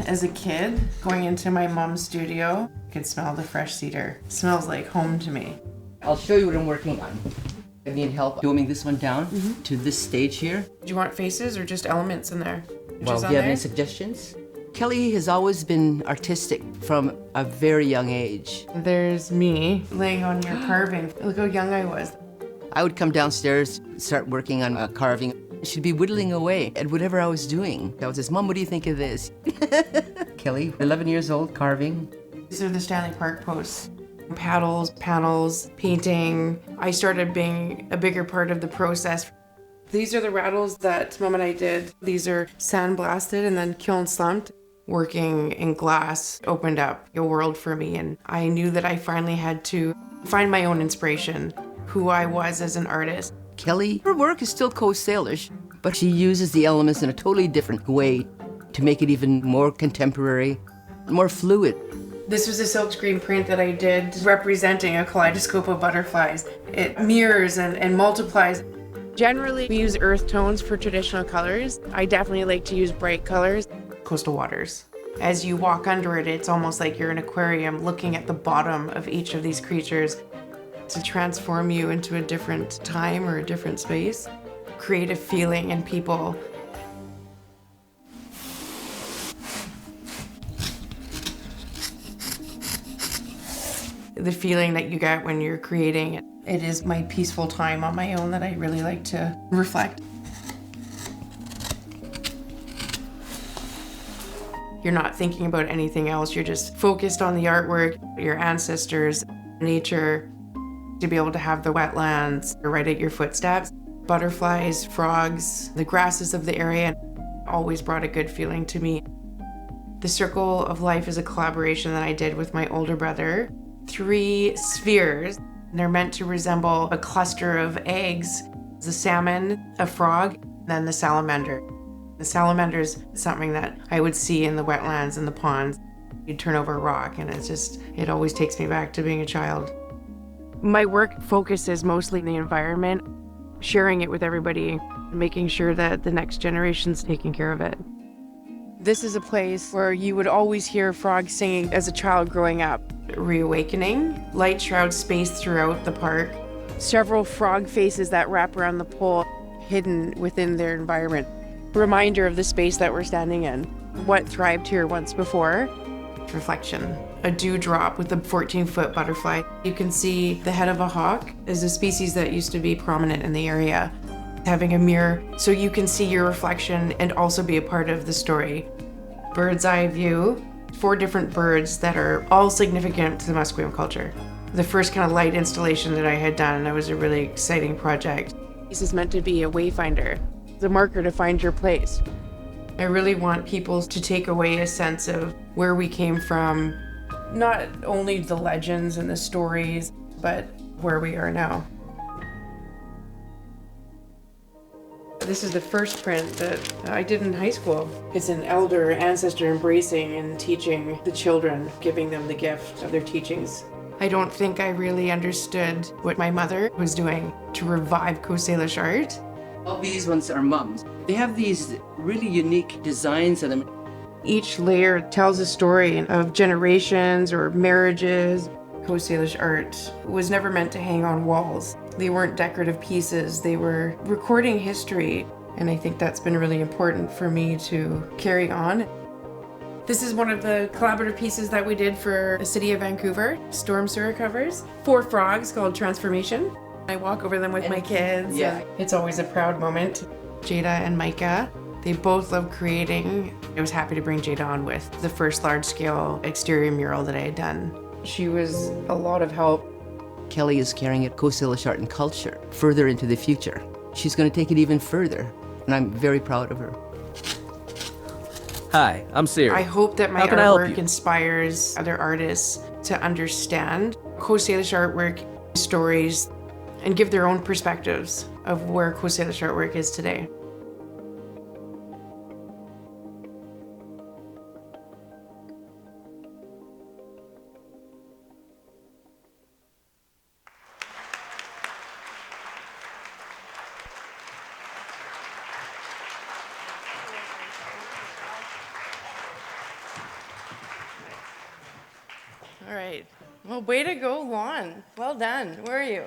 As a kid, going into my mom's studio, I could smell the fresh cedar. It smells like home to me. I'll show you what I'm working on. I need help dumbing this one down to this stage here. Do you want faces or just elements in there? Well, do you have any suggestions? Kelly has always been artistic from a very young age. There's me laying on your carving. Look how young I was. I would come downstairs, start working on carving. She'd be whittling away at whatever I was doing. I would say, Mom, what do you think of this? Kelly, 11 years old, carving. These are the Stanley Park posts. Paddles, panels, painting. I started being a bigger part of the process. These are the rattles that Mom and I did. These are sandblasted and then kiln slumped. Working in glass opened up a world for me, and I knew that I finally had to find my own inspiration, who I was as an artist. Kelly, her work is still Coast Salish, but she uses the elements in a totally different way to make it even more contemporary, more fluid. This was a silkscreen print that I did representing a kaleidoscope of butterflies. It mirrors and multiplies. Generally, we use earth tones for traditional colors. I definitely like to use bright colors. Coastal waters. As you walk under it, it's almost like you're in an aquarium looking at the bottom of each of these creatures to transform you into a different time or a different space. Create a feeling in people. The feeling that you get when you're creating it. It is my peaceful time on my own that I really like to reflect. You're not thinking about anything else. You're just focused on the artwork, your ancestors, nature, to be able to have the wetlands right at your footsteps. Butterflies, frogs, the grasses of the area always brought a good feeling to me. The Circle of Life is a collaboration that I did with my older brother. 3 spheres. They're meant to resemble a cluster of eggs. The salmon, a frog, and then the salamander. The salamander is something that I would see in the wetlands and the ponds. You'd turn over a rock, and it always takes me back to being a child. My work focuses mostly on the environment, sharing it with everybody, making sure that the next generation's taking care of it. This is a place where you would always hear frogs singing as a child growing up. Reawakening, light shroud space throughout the park. Several frog faces that wrap around the pole, hidden within their environment. Reminder of the space that we're standing in. What thrived here once before. Reflection. A dewdrop with a 14-foot butterfly. You can see the head of a hawk is a species that used to be prominent in the area. Having a mirror so you can see your reflection and also be a part of the story. Bird's eye view. 4 different birds that are all significant to the Musqueam culture. The first kind of light installation that I had done, that was a really exciting project. This is meant to be a wayfinder, the marker to find your place. I really want people to take away a sense of where we came from, not only the legends and the stories, but where we are now. This is the first print that I did in high school. It's an elder ancestor embracing and teaching the children, giving them the gift of their teachings. I don't think I really understood what my mother was doing to revive Coast Salish art. All these ones are mums. They have these really unique designs on them. Each layer tells a story of generations or marriages. Coast Salish art was never meant to hang on walls. They weren't decorative pieces, they were recording history. And I think that's been really important for me to carry on. This is one of the collaborative pieces that we did for the city of Vancouver, storm sewer covers. 4 frogs called Transformation. I walk over them with my kids. Yeah. It's always a proud moment. Jada and Micah, they both love creating. I was happy to bring Jada on with the first large-scale exterior mural that I had done. She was a lot of help. Kelly is carrying it Coast Salish art and culture further into the future. She's going to take it even further, and I'm very proud of her. Hi, I'm Siri. I hope that my How can I help artwork you? inspires other artists to understand Coast Salish artwork, stories, and give their own perspectives of where Coast Salish artwork is today. All right. Well, way to go, Juan. Well done. Where are you?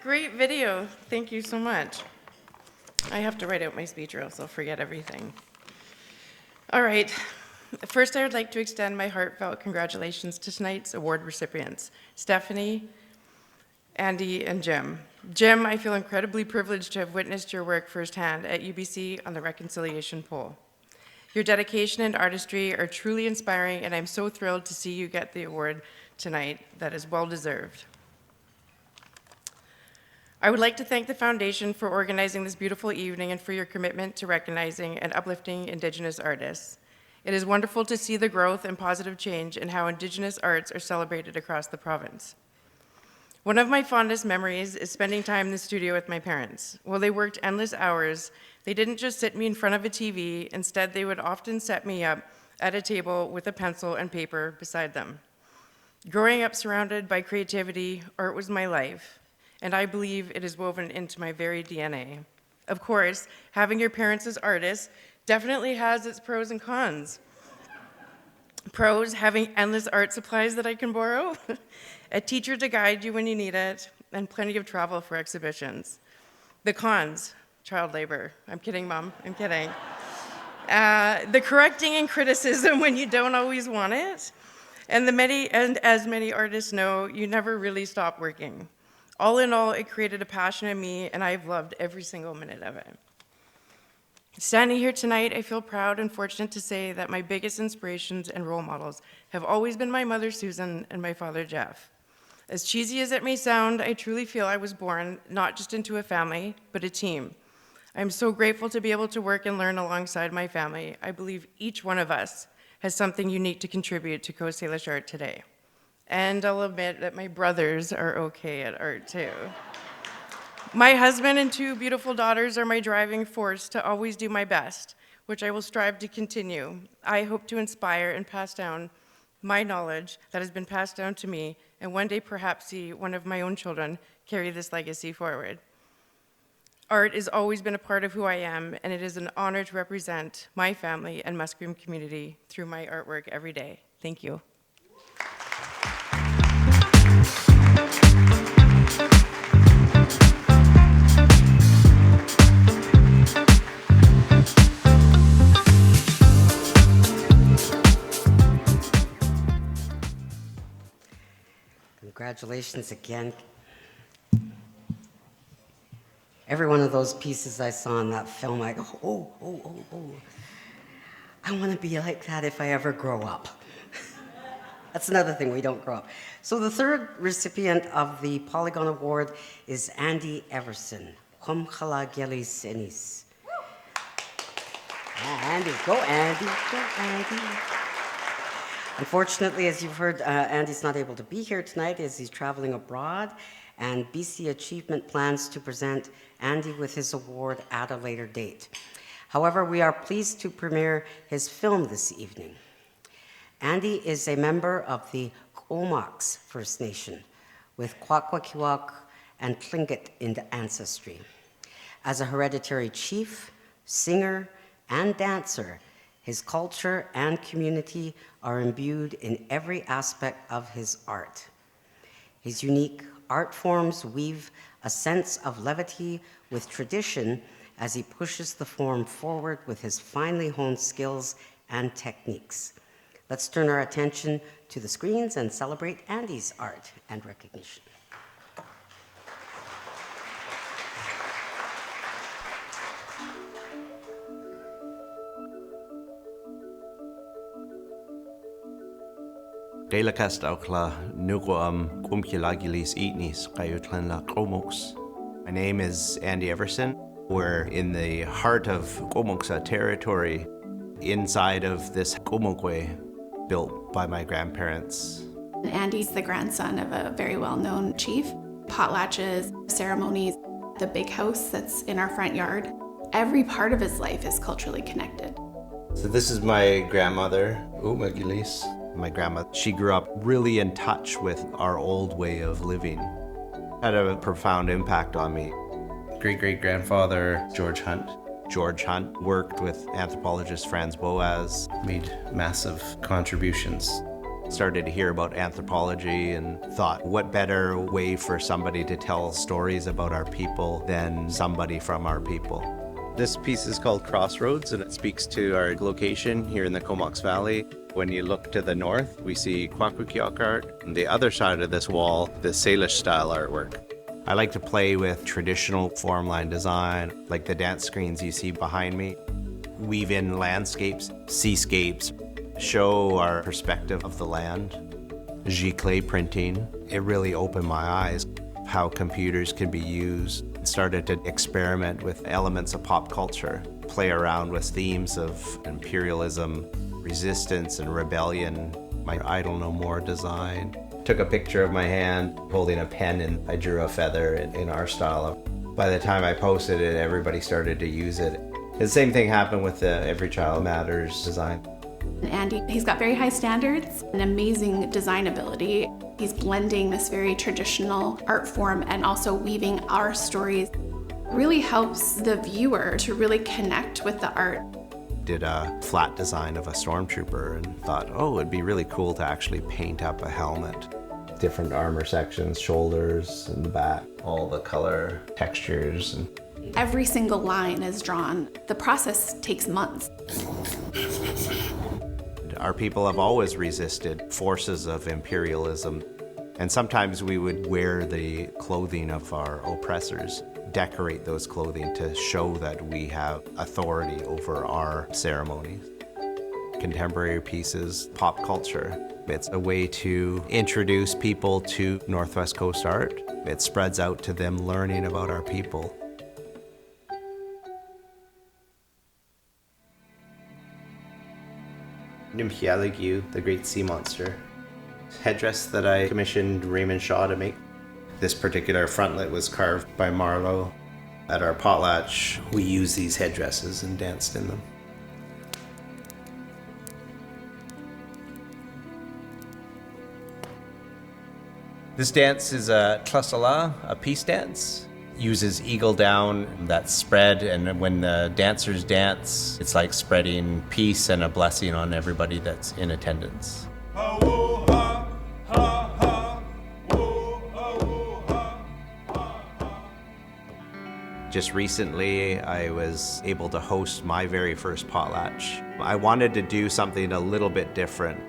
Great video. Thank you so much. I have to write out my speech or else I'll forget everything. All right. First, I would like to extend my heartfelt congratulations to tonight's award recipients, Stephanie, Andy, and Jim. Jim, I feel incredibly privileged to have witnessed your work firsthand at UBC on the reconciliation pole. Your dedication and artistry are truly inspiring, and I'm so thrilled to see you get the award tonight. That is well deserved. I would like to thank the Foundation for organizing this beautiful evening and for your commitment to recognizing and uplifting Indigenous artists. It is wonderful to see the growth and positive change in how Indigenous arts are celebrated across the province. One of my fondest memories is spending time in the studio with my parents. While they worked endless hours, they didn't just sit me in front of a TV. Instead, they would often set me up at a table with a pencil and paper beside them. Growing up surrounded by creativity, art was my life, and I believe it is woven into my very DNA. Of course, having your parents as artists definitely has its pros and cons. Pros, having endless art supplies that I can borrow, a teacher to guide you when you need it, and plenty of travel for exhibitions. The cons, child labor. I'm kidding, Mom, I'm kidding. The correcting and criticism when you don't always want it, and as many artists know, you never really stop working. All in all, it created a passion in me, and I've loved every single minute of it. Standing here tonight, I feel proud and fortunate to say that my biggest inspirations and role models have always been my mother, Susan, and my father, Jeff. As cheesy as it may sound, I truly feel I was born not just into a family, but a team. I'm so grateful to be able to work and learn alongside my family. I believe each one of us has something unique to contribute to Coast Salish art today. And I'll admit that my brothers are okay at art too. My husband and 2 beautiful daughters are my driving force to always do my best, which I will strive to continue. I hope to inspire and pass down my knowledge that has been passed down to me, and one day perhaps see one of my own children carry this legacy forward. Art has always been a part of who I am, and it is an honor to represent my family and Musqueam community through my artwork every day. Thank you. Congratulations again. Every one of those pieces I saw in that film, I go, oh. I want to be like that if I ever grow up. That's another thing, we don't grow up. So the third recipient of the Polygon Award is Andy Everson. Humchala Gelis Enis. Andy, go Andy, go Andy. Unfortunately, as you've heard, Andy's not able to be here tonight as he's traveling abroad, and BC Achievement plans to present Andy with his award at a later date. However, we are pleased to premiere his film this evening. Andy is a member of the Omox First Nation with Kwakwakiwak and Tlingit in the ancestry. As a hereditary chief, singer, and dancer, his culture and community are imbued in every aspect of his art. His unique art forms weave a sense of levity with tradition as he pushes the form forward with his finely honed skills and techniques. Let's turn our attention to the screens and celebrate Andy's art and recognition. Gaelacast Aukla Nuguam Kumkilagilis Eatnis Kayutlanla Komoks. My name is Andy Everson. We're in the heart of Komoksa territory, inside of this Komokwe built by my grandparents. Andy's the grandson of a very well-known chief. Potlatches, ceremonies, the big house that's in our front yard. Every part of his life is culturally connected. So this is my grandmother, Umagilis. My grandma, she grew up really in touch with our old way of living. Had a profound impact on me. Great-great-grandfather, George Hunt. George Hunt worked with anthropologist Franz Boas, made massive contributions. Started to hear about anthropology and thought, what better way for somebody to tell stories about our people than somebody from our people? This piece is called Crossroads, and it speaks to our location here in the Comox Valley. When you look to the north, we see Kwakwaka'wakw art. On the other side of this wall, the Salish style artwork. I like to play with traditional formline design, like the dance screens you see behind me. Weave in landscapes, seascapes, show our perspective of the land. Giclée printing, it really opened my eyes how computers can be used. Started to experiment with elements of pop culture, play around with themes of imperialism, resistance and rebellion. My I Don't Know More design. Took a picture of my hand holding a pen and I drew a feather in our style. By the time I posted it, everybody started to use it. The same thing happened with the Every Child Matters design. Andy, he's got very high standards and amazing design ability. He's blending this very traditional art form and also weaving our stories. Really helps the viewer to really connect with the art. Did a flat design of a stormtrooper and thought, oh, it'd be really cool to actually paint up a helmet. Different armor sections, shoulders and the back, all the color, textures. And every single line is drawn. The process takes months. Our people have always resisted forces of imperialism, and sometimes we would wear the clothing of our oppressors, decorate those clothing to show that we have authority over our ceremonies. Contemporary pieces, pop culture. It's a way to introduce people to Northwest Coast art. It spreads out to them learning about our people. Nimhialigu, the great sea monster. Headdress that I commissioned Raymond Shaw to make. This particular frontlet was carved by Marlowe. At our potlatch, we used these headdresses and danced in them. This dance is a tlasala, a peace dance. Uses eagle down, that's spread, and when the dancers dance, it's like spreading peace and a blessing on everybody that's in attendance. Just recently, I was able to host my very first potlatch. I wanted to do something a little bit different.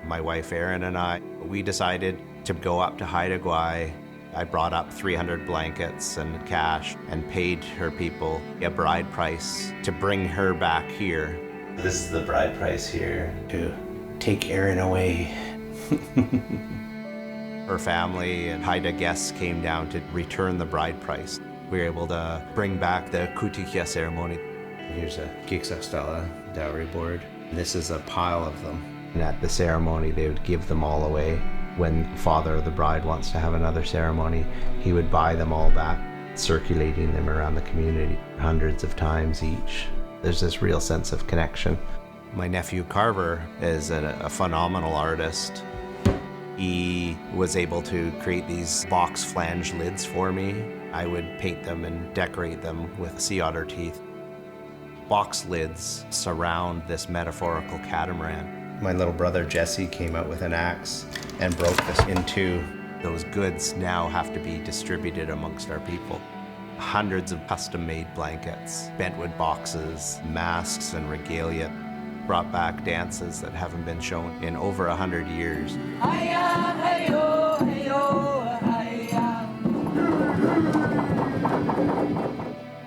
My wife Erin and I, we decided to go up to Haida, Gwaii. I brought up 300 blankets and cash and paid her people a bride price to bring her back here. This is the bride price here to take Erin away. Her family and Haida guests came down to return the bride price. We were able to bring back the Kutikia ceremony. Here's a Kiksakstala dowry board. This is a pile of them. And at the ceremony, they would give them all away. When the father of the bride wants to have another ceremony, he would buy them all back, circulating them around the community hundreds of times each. There's this real sense of connection. My nephew Carver is a phenomenal artist. He was able to create these box flange lids for me. I would paint them and decorate them with sea otter teeth. Box lids surround this metaphorical catamaran. My little brother Jesse came out with an axe and broke this in two. Those goods now have to be distributed amongst our people. Hundreds of custom-made blankets, bentwood boxes, masks and regalia brought back dances that haven't been shown in over 100 years.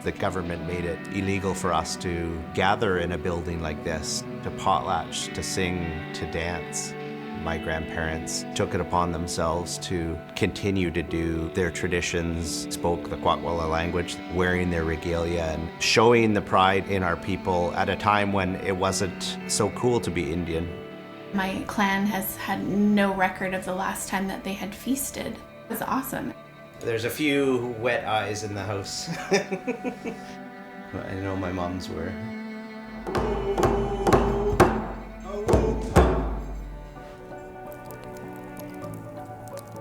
The government made it illegal for us to gather in a building like this, to potlatch, to sing, to dance. My grandparents took it upon themselves to continue to do their traditions, spoke the Kwak'wala language, wearing their regalia and showing the pride in our people at a time when it wasn't so cool to be Indian. My clan has had no record of the last time that they had feasted. It was awesome. There's a few wet eyes in the house. I know my mom's were.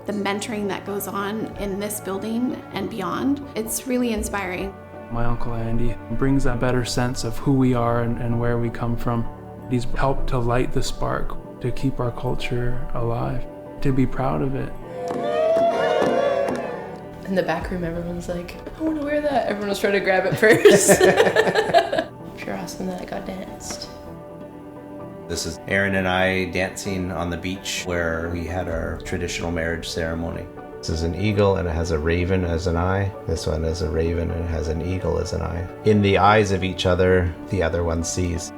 The mentoring that goes on in this building and beyond, it's really inspiring. My Uncle Andy brings a better sense of who we are and where we come from. He's helped to light the spark, to keep our culture alive, to be proud of it. In the back room, everyone's like, I want to wear that. Everyone was trying to grab it first. Pure awesome that I got danced. This is Aaron and I dancing on the beach where we had our traditional marriage ceremony. This is an eagle and it has a raven as an eye. This one is a raven and it has an eagle as an eye. In the eyes of each other, the other one sees.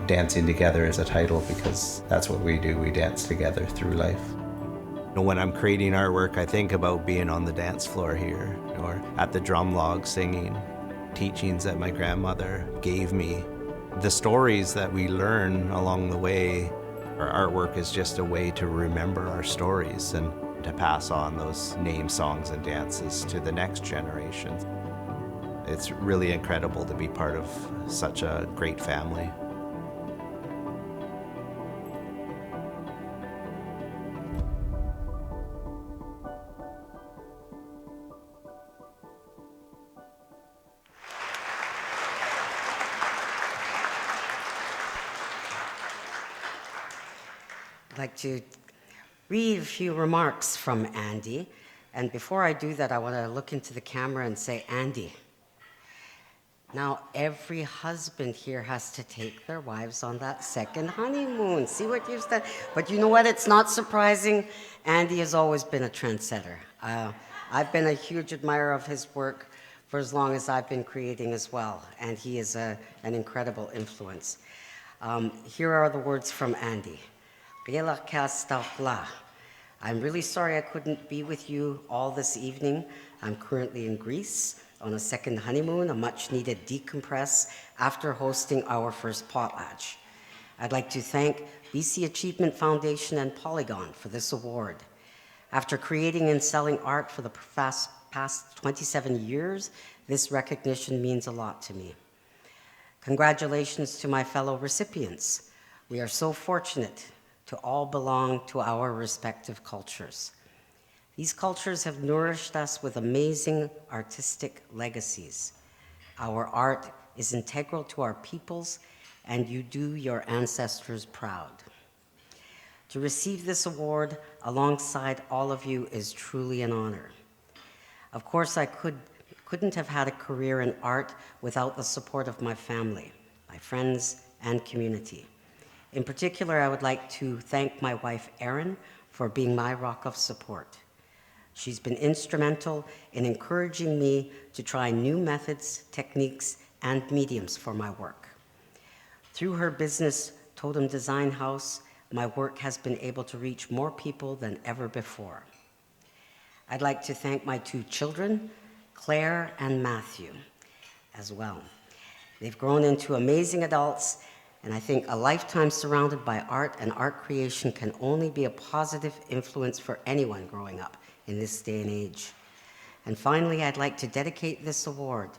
Dancing together is a title because that's what we do. We dance together through life. When I'm creating artwork, I think about being on the dance floor here or at the drum log singing, teachings that my grandmother gave me. The stories that we learn along the way, our artwork is just a way to remember our stories and to pass on those name songs and dances to the next generation. It's really incredible to be part of such a great family. I'd like to read a few remarks from Andy. And before I do that, I want to look into the camera and say, Andy, now every husband here has to take their wives on that second honeymoon. See what you've done? But you know what? It's not surprising. Andy has always been a trendsetter. I've been a huge admirer of his work for as long as I've been creating as well. And he is an incredible influence. Here are the words from Andy. I'm really sorry I couldn't be with you all this evening. I'm currently in Greece on a second honeymoon, a much-needed decompress after hosting our first potlatch. I'd like to thank BC Achievement Foundation and Polygon for this award. After creating and selling art for the past 27 years, this recognition means a lot to me. Congratulations to my fellow recipients. We are so fortunate to all belong to our respective cultures. These cultures have nourished us with amazing artistic legacies. Our art is integral to our peoples, and you do your ancestors proud. To receive this award alongside all of you is truly an honor. Of course, I couldn't have had a career in art without the support of my family, my friends, and community. In particular, I would like to thank my wife, Erin, for being my rock of support. She's been instrumental in encouraging me to try new methods, techniques, and mediums for my work. Through her business, Totem Design House, my work has been able to reach more people than ever before. I'd like to thank my two children, Claire and Matthew, as well. They've grown into amazing adults, and I think a lifetime surrounded by art and art creation can only be a positive influence for anyone growing up in this day and age. And finally, I'd like to dedicate this award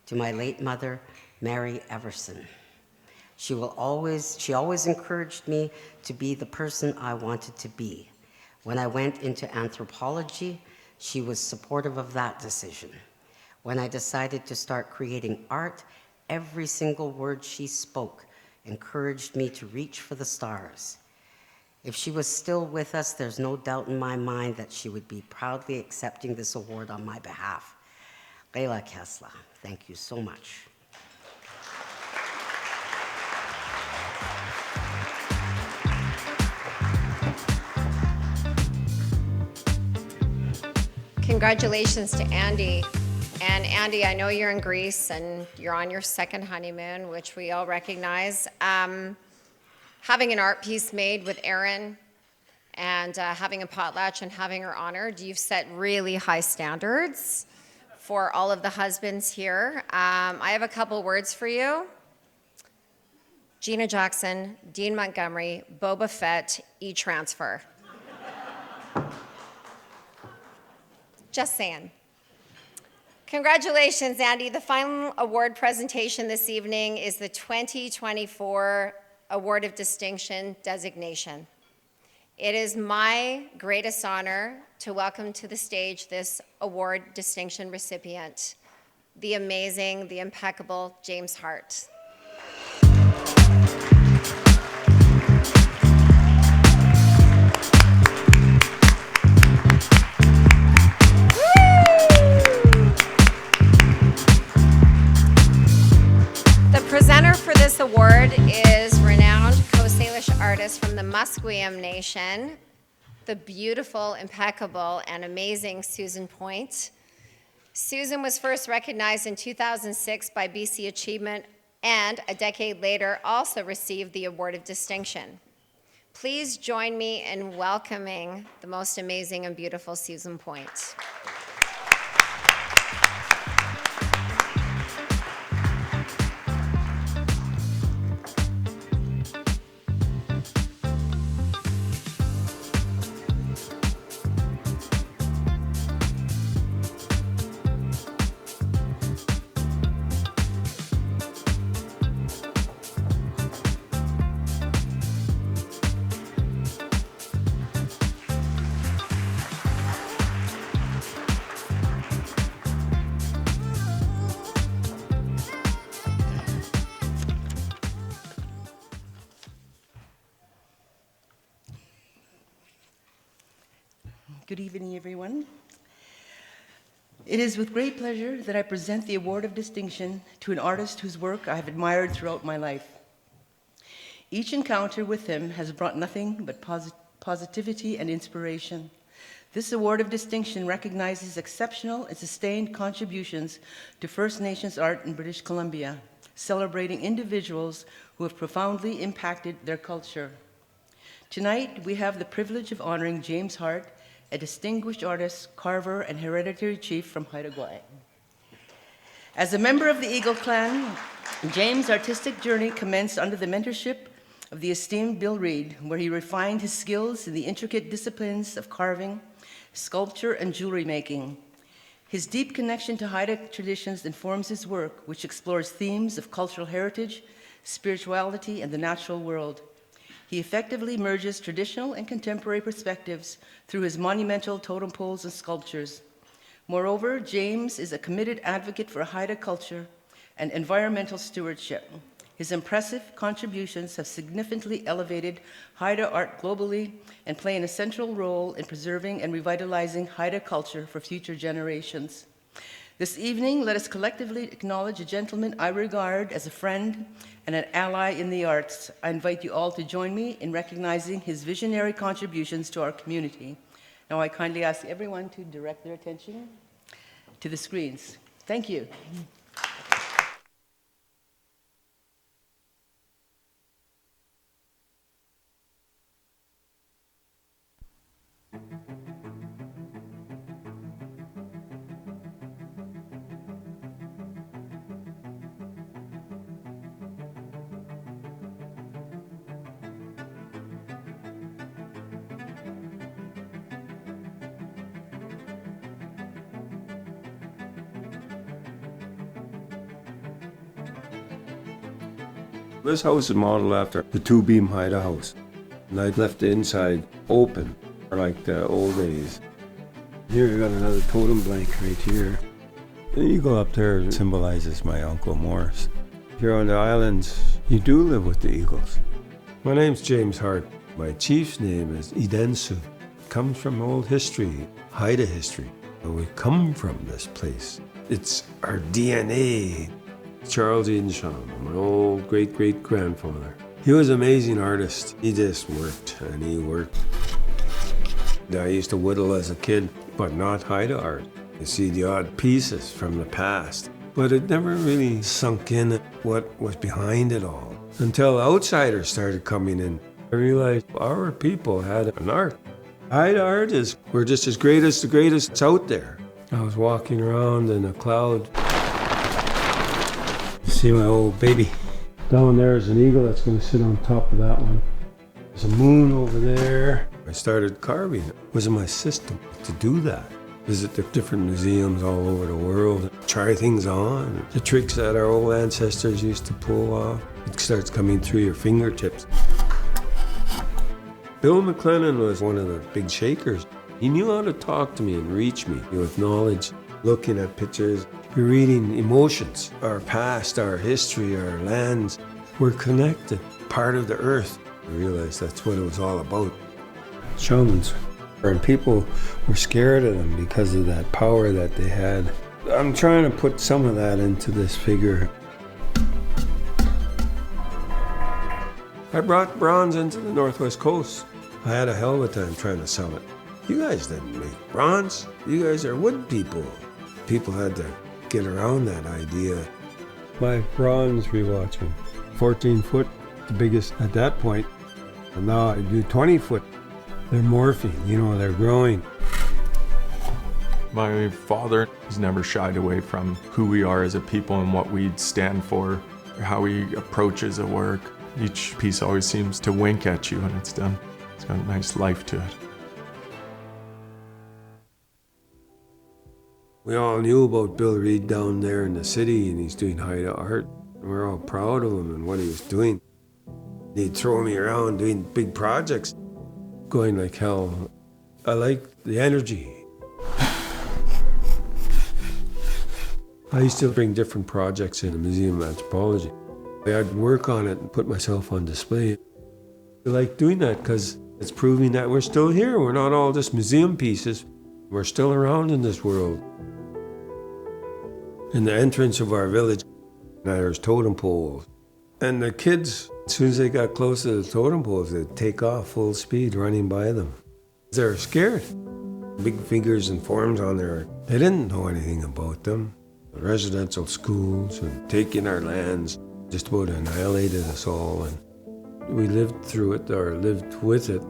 to my late mother, Mary Everson. She always encouraged me to be the person I wanted to be. When I went into anthropology, she was supportive of that decision. When I decided to start creating art, every single word she spoke encouraged me to reach for the stars. If she was still with us, there's no doubt in my mind that she would be proudly accepting this award on my behalf. Leila Kesla, thank you so much. Congratulations to Andy. And Andy, I know you're in Greece and you're on your second honeymoon, which we all recognize. Having an art piece made with Erin and having a potlatch and having her honored, you've set really high standards for all of the husbands here. I have a couple words for you. Gina Jackson, Dean Montgomery, Boba Fett, e-transfer. Just saying. Congratulations, Andy. The final award presentation this evening is the 2024 Award of Distinction designation. It is my greatest honor to welcome to the stage this award distinction recipient, the amazing, the impeccable James Hart. The presenter for this award is renowned Coast Salish artist from the Musqueam Nation, the beautiful, impeccable, and amazing Susan Point. Susan was first recognized in 2006 by BC Achievement and a decade later also received the Award of Distinction. Please join me in welcoming the most amazing and beautiful Susan Point. Good evening, everyone. It is with great pleasure that I present the Award of Distinction to an artist whose work I have admired throughout my life. Each encounter with him has brought nothing but positivity and inspiration. This Award of Distinction recognizes exceptional and sustained contributions to First Nations art in British Columbia, celebrating individuals who have profoundly impacted their culture. Tonight, we have the privilege of honoring James Hart, a distinguished artist, carver, and hereditary chief from Haida, Gwaii. As a member of the Eagle Clan, James' artistic journey commenced under the mentorship of the esteemed Bill Reid, where he refined his skills in the intricate disciplines of carving, sculpture, and jewelry making. His deep connection to Haida traditions informs his work, which explores themes of cultural heritage, spirituality, and the natural world. He effectively merges traditional and contemporary perspectives through his monumental totem poles and sculptures. Moreover, James is a committed advocate for Haida culture and environmental stewardship. His impressive contributions have significantly elevated Haida art globally and play an essential role in preserving and revitalizing Haida culture for future generations. This evening, let us collectively acknowledge a gentleman I regard as a friend and an ally in the arts. I invite you all to join me in recognizing his visionary contributions to our community. Now I kindly ask everyone to direct their attention to the screens. Thank you. This house is modeled after the two-beam Haida house, and I left the inside open like the old days. Here you got another totem blank right here. The eagle up there symbolizes my Uncle Morris. Here on the islands, you do live with the eagles. My name's James Hart. My chief's name is Idensu. It comes from old history, Haida history. We come from this place. It's our DNA. Charles Edenshaw, my old great-great-grandfather. He was an amazing artist. He just worked and he worked. I used to whittle as a kid, but not Haida art. You see the odd pieces from the past, but it never really sunk in what was behind it all. Until outsiders started coming in, I realized our people had an art. Haida artists were just as great as the greatest out there. I was walking around in a cloud. See my old baby. Down there is an eagle that's going to sit on top of that one. There's a moon over there. I started carving. It was in my system to do that. Visit the different museums all over the world. Try things on. The tricks that our old ancestors used to pull off. It starts coming through your fingertips. Bill McLennan was one of the big shakers. He knew how to talk to me and reach me with knowledge. Looking at pictures, you're reading emotions. Our past, our history, our lands. We're connected, part of the earth. I realized that's what it was all about. Shamans. And people were scared of them because of that power that they had. I'm trying to put some of that into this figure. I brought bronze into the Northwest Coast. I had a hell of a time trying to sell it. You guys didn't make bronze. You guys are wood people. People had to get around that idea. My bronze rewatching, 14 foot, the biggest at that point. And now I do 20 foot. They're morphing, they're growing. My father has never shied away from who we are as a people and what we stand for, how he approaches a work. Each piece always seems to wink at you when it's done. It's got a nice life to it. We all knew about Bill Reed down there in the city, and he's doing Haida art. We're all proud of him and what he was doing. He'd throw me around doing big projects, going like hell. I like the energy. I used to bring different projects in the Museum of Anthropology. I'd work on it and put myself on display. I like doing that because it's proving that we're still here. We're not all just museum pieces. We're still around in this world. In the entrance of our village, there's totem poles. And the kids, as soon as they got close to the totem poles, they'd take off full speed running by them. They're scared. Big figures and forms on there. They didn't know anything about them. The residential schools and taking our lands just about annihilated us all. And we lived through it, or lived with it.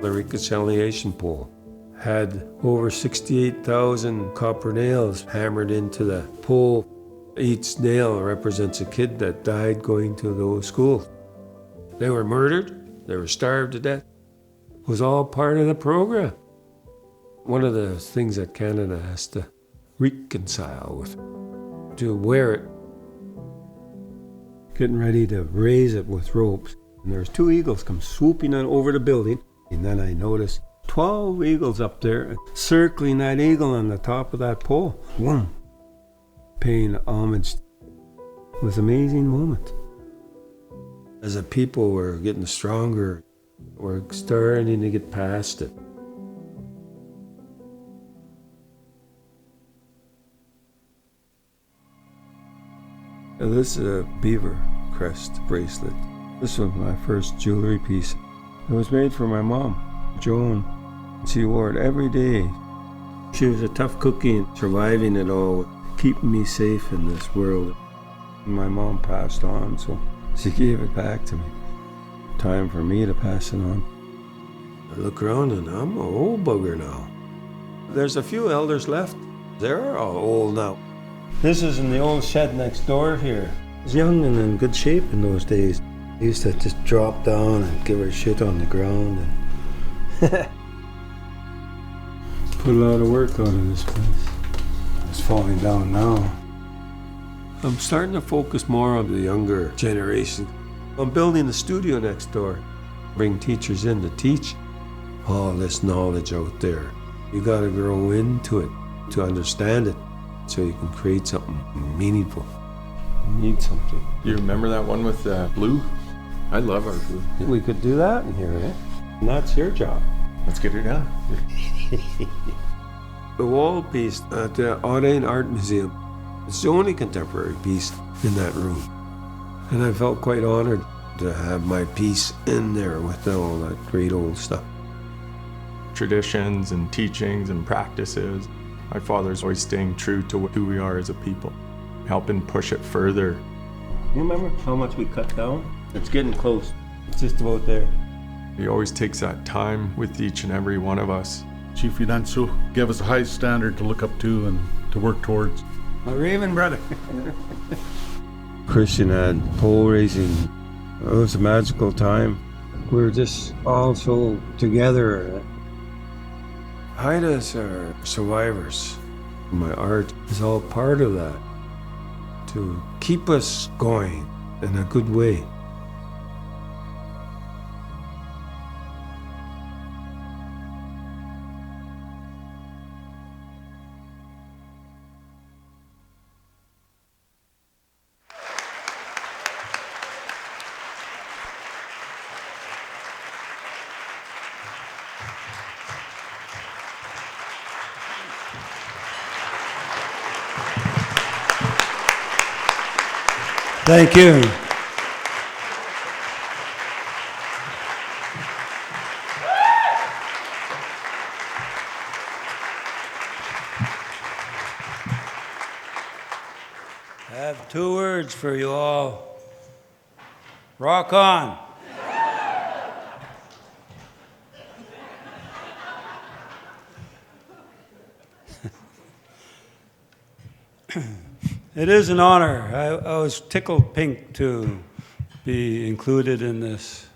The reconciliation pole had over 68,000 copper nails hammered into the pole. Each nail represents a kid that died going to those schools. They were murdered, they were starved to death. It was all part of the program. One of the things that Canada has to reconcile with, to wear it. Getting ready to raise it with ropes. And there's 2 eagles come swooping on over the building. And then I noticed 12 eagles up there circling that eagle on the top of that pole. Boom. Paying homage. It was an amazing moment. As a people, we're getting stronger. We're starting to get past it. This is a beaver crest bracelet. This was my first jewelry piece. It was made for my mom, Joan. She wore it every day. She was a tough cookie and surviving it all, keeping me safe in this world. My mom passed on, so she gave it back to me. Time for me to pass it on. I look around and I'm an old bugger now. There's a few elders left. They're all old now. This is in the old shed next door here. I was young and in good shape in those days. I used to just drop down and give her shit on the ground and put a lot of work out of this place. It's falling down now. I'm starting to focus more on the younger generation. I'm building a studio next door. Bring teachers in to teach. all this knowledge out there. You got to grow into it to understand it so you can create something meaningful. You need something. You remember that one with blue? I love our blue. We could do that in here, eh? And that's your job. Let's get her done. The wall piece at the Haida Art Museum, it's the only contemporary piece in that room. And I felt quite honored to have my piece in there with all that great old stuff. Traditions and teachings and practices. My father's always staying true to who we are as a people, helping push it further. You remember how much we cut down? It's getting close. It's just about there. He always takes that time with each and every one of us. Chief Idansu gave us a high standard to look up to and to work towards. My Raven brother. Christian had pole racing. It was a magical time. We were just all so together. Haidas are survivors. My art is all part of that, to keep us going in a good way. Thank you. I have 2 words for you all. Rock on. It is an honor. I was tickled pink to be included in this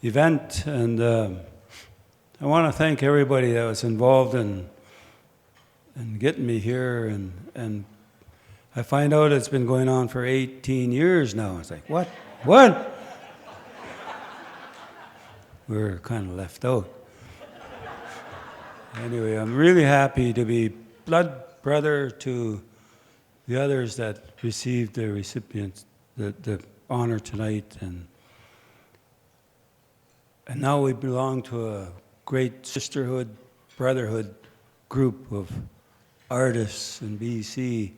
event, and I want to thank everybody that was involved in getting me here, and I find out it's been going on for 18 years now. It's like, what? What? We're kind of left out. Anyway, I'm really happy to be blood brother to the others that received the recipients, the honor tonight, and now we belong to a great sisterhood, brotherhood group of artists in BC,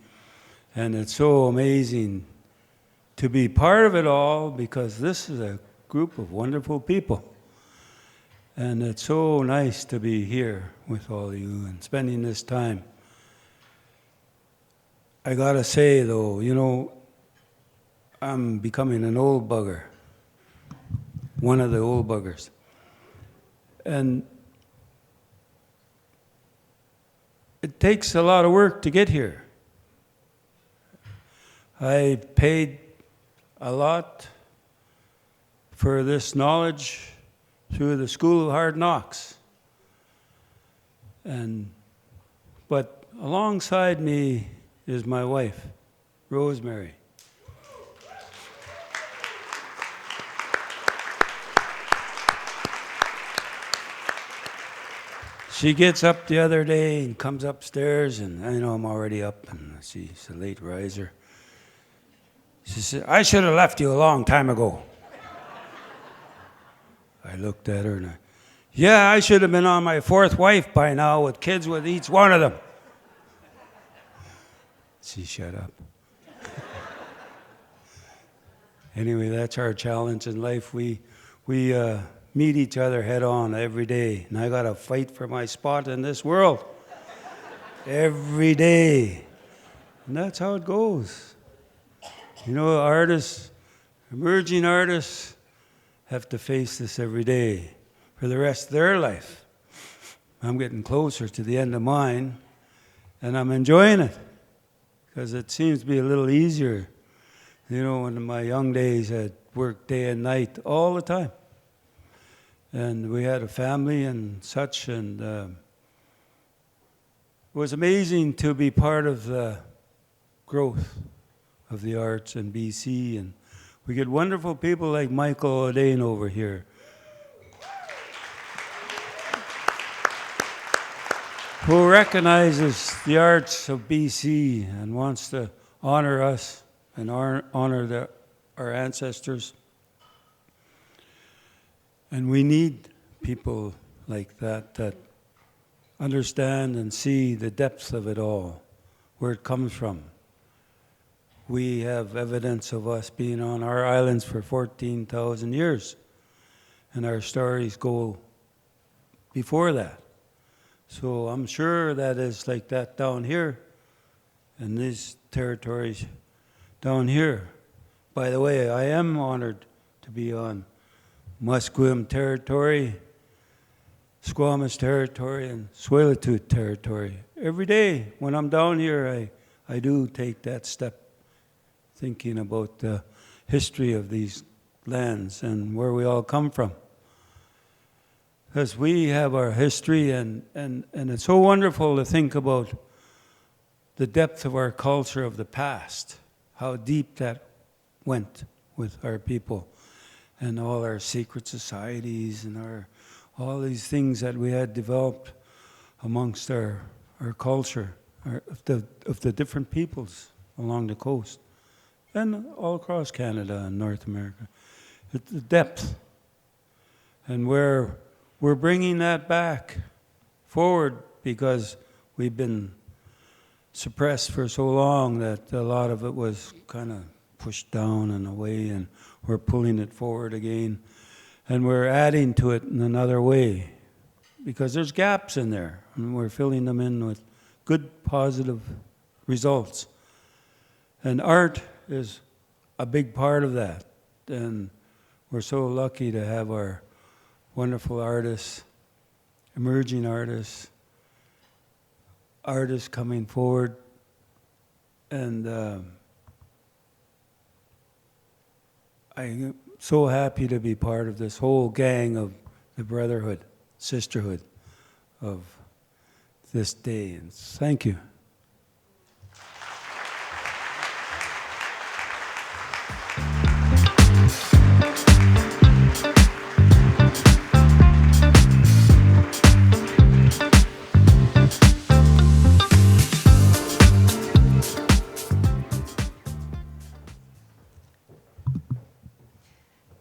and it's so amazing to be part of it all, because this is a group of wonderful people, and it's so nice to be here with all of you and spending this time. I gotta say though, you know, I'm becoming an old bugger, one of the old buggers. And it takes a lot of work to get here. I paid a lot for this knowledge through the School of Hard Knocks. But alongside me is my wife, Rosemary. She gets up the other day and comes upstairs, and I know I'm already up, and she's a late riser. She said, "I should have left you a long time ago." I looked at her and yeah, I should have been on my 4th wife by now with kids with each one of them. She shut up. Anyway, that's our challenge in life. We meet each other head on every day, and I got to fight for my spot in this world every day. And that's how it goes. You know, artists, emerging artists, have to face this every day for the rest of their life. I'm getting closer to the end of mine, and I'm enjoying it, because it seems to be a little easier. You know, in my young days, I'd work day and night all the time. And we had a family and such, and it was amazing to be part of the growth of the arts in BC. And we get wonderful people like Michael O'Dane over here. who recognizes the arts of BC and wants to honor us and honor our ancestors. And we need people like that that understand and see the depths of it all, where it comes from. We have evidence of us being on our islands for 14,000 years, and our stories go before that. So I'm sure that is like that down here, in these territories down here. By the way, I am honored to be on Musqueam territory, Squamish territory, and Tsleil-Waututh territory. Every day when I'm down here, I do take that step, thinking about the history of these lands and where we all come from. Because we have our history, and it's so wonderful to think about the depth of our culture of the past, how deep that went with our people, and all our secret societies and all these things that we had developed amongst our culture of the different peoples along the coast and all across Canada and North America. The depth, and where we're bringing that back forward because we've been suppressed for so long that a lot of it was kind of pushed down and away, and we're pulling it forward again. And we're adding to it in another way because there's gaps in there, and we're filling them in with good, positive results. And art is a big part of that. And we're so lucky to have our wonderful artists, emerging artists coming forward. And I'm so happy to be part of this whole gang of the brotherhood, sisterhood of this day. And thank you.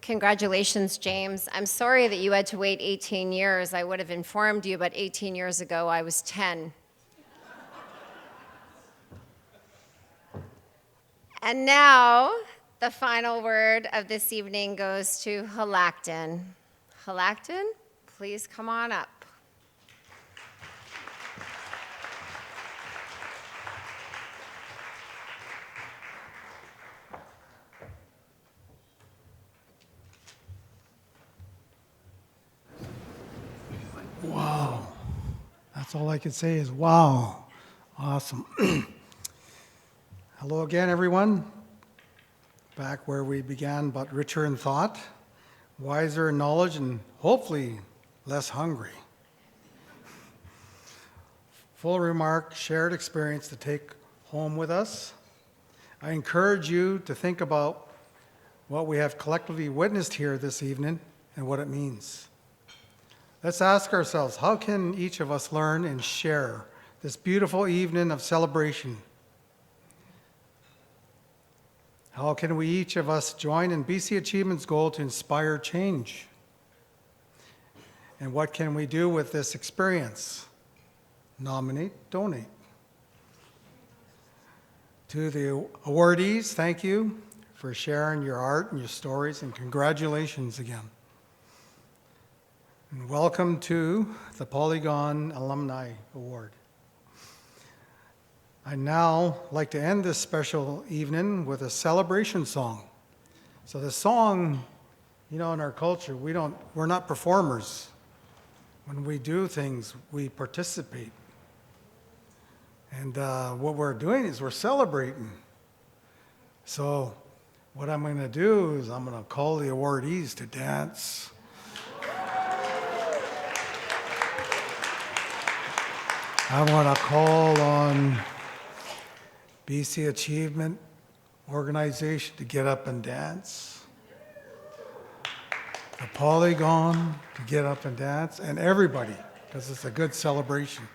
Congratulations, James. I'm sorry that you had to wait 18 years. I would have informed you, but 18 years ago, I was 10. And now, the final word of this evening goes to Halakton. Halakton, please come on up. Wow. That's all I can say is wow. Awesome. Hello again, everyone. Back where we began, but richer in thought, wiser in knowledge, and hopefully less hungry. Full remark, shared experience to take home with us. I encourage you to think about what we have collectively witnessed here this evening and what it means. Let's ask ourselves, how can each of us learn and share this beautiful evening of celebration? How can we each of us join in BC Achievement's goal to inspire change? And what can we do with this experience? Nominate, donate. To the awardees, thank you for sharing your art and your stories, and congratulations again. And welcome to the Polygon Alumni Award. I'd now like to end this special evening with a celebration song. So the song, you know, in our culture, we're not performers. When we do things, we participate. And what we're doing is we're celebrating. So what I'm going to do is I'm going to call the awardees to dance. I want to call on BC Achievement Organization to get up and dance. The Polygon to get up and dance, and everybody, because it's a good celebration.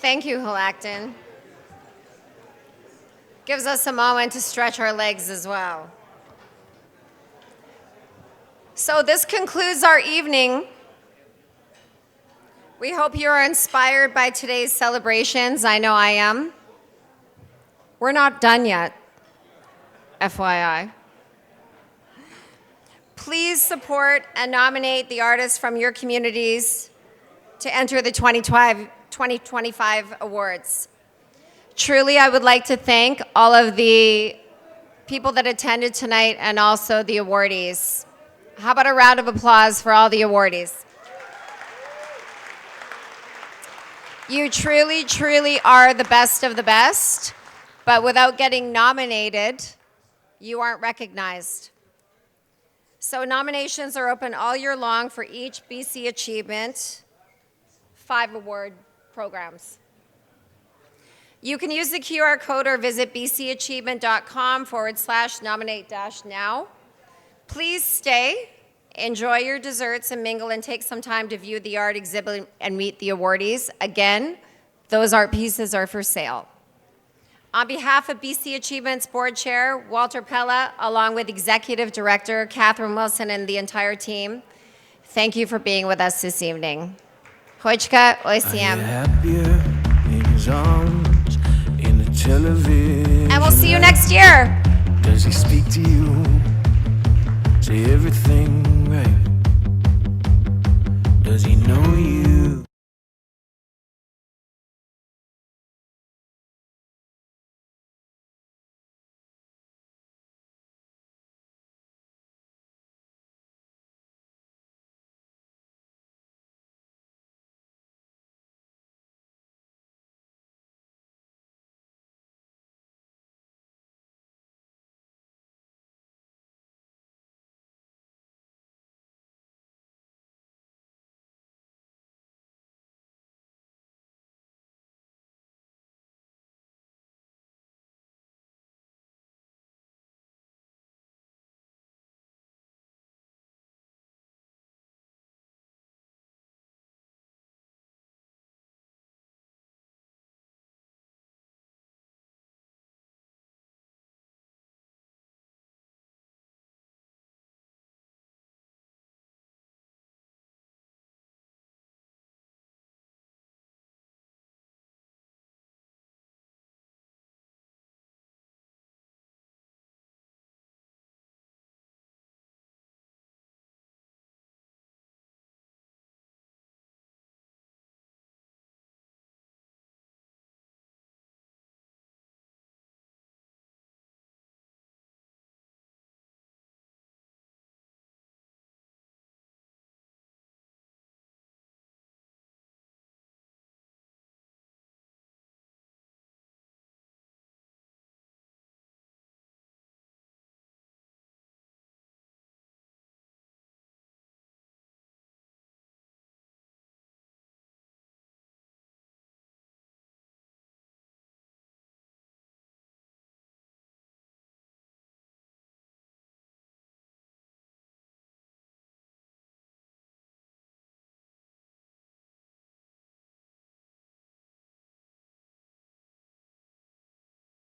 Thank you, Halacton. Gives us a moment to stretch our legs as well. So this concludes our evening. We hope you are inspired by today's celebrations. I know I am. We're not done yet, FYI. Please support and nominate the artists from your communities to enter the 2025 awards. Truly, I would like to thank all of the people that attended tonight and also the awardees. How about a round of applause for all the awardees? You truly, truly are the best of the best, but without getting nominated, you aren't recognized. So nominations are open all year long for each BC Achievement 5 award programs. You can use the QR code or visit bcachievement.com/nominate-now. Please stay, enjoy your desserts and mingle and take some time to view the art exhibit and meet the awardees. Again, those art pieces are for sale. On behalf of BC Achievement's Board Chair, Walter Pella, along with Executive Director Catherine Wilson and the entire team, thank you for being with us this evening. Hoichka Oisiem. And we'll see you next year. Does he speak to you? Say everything right? Does he know you?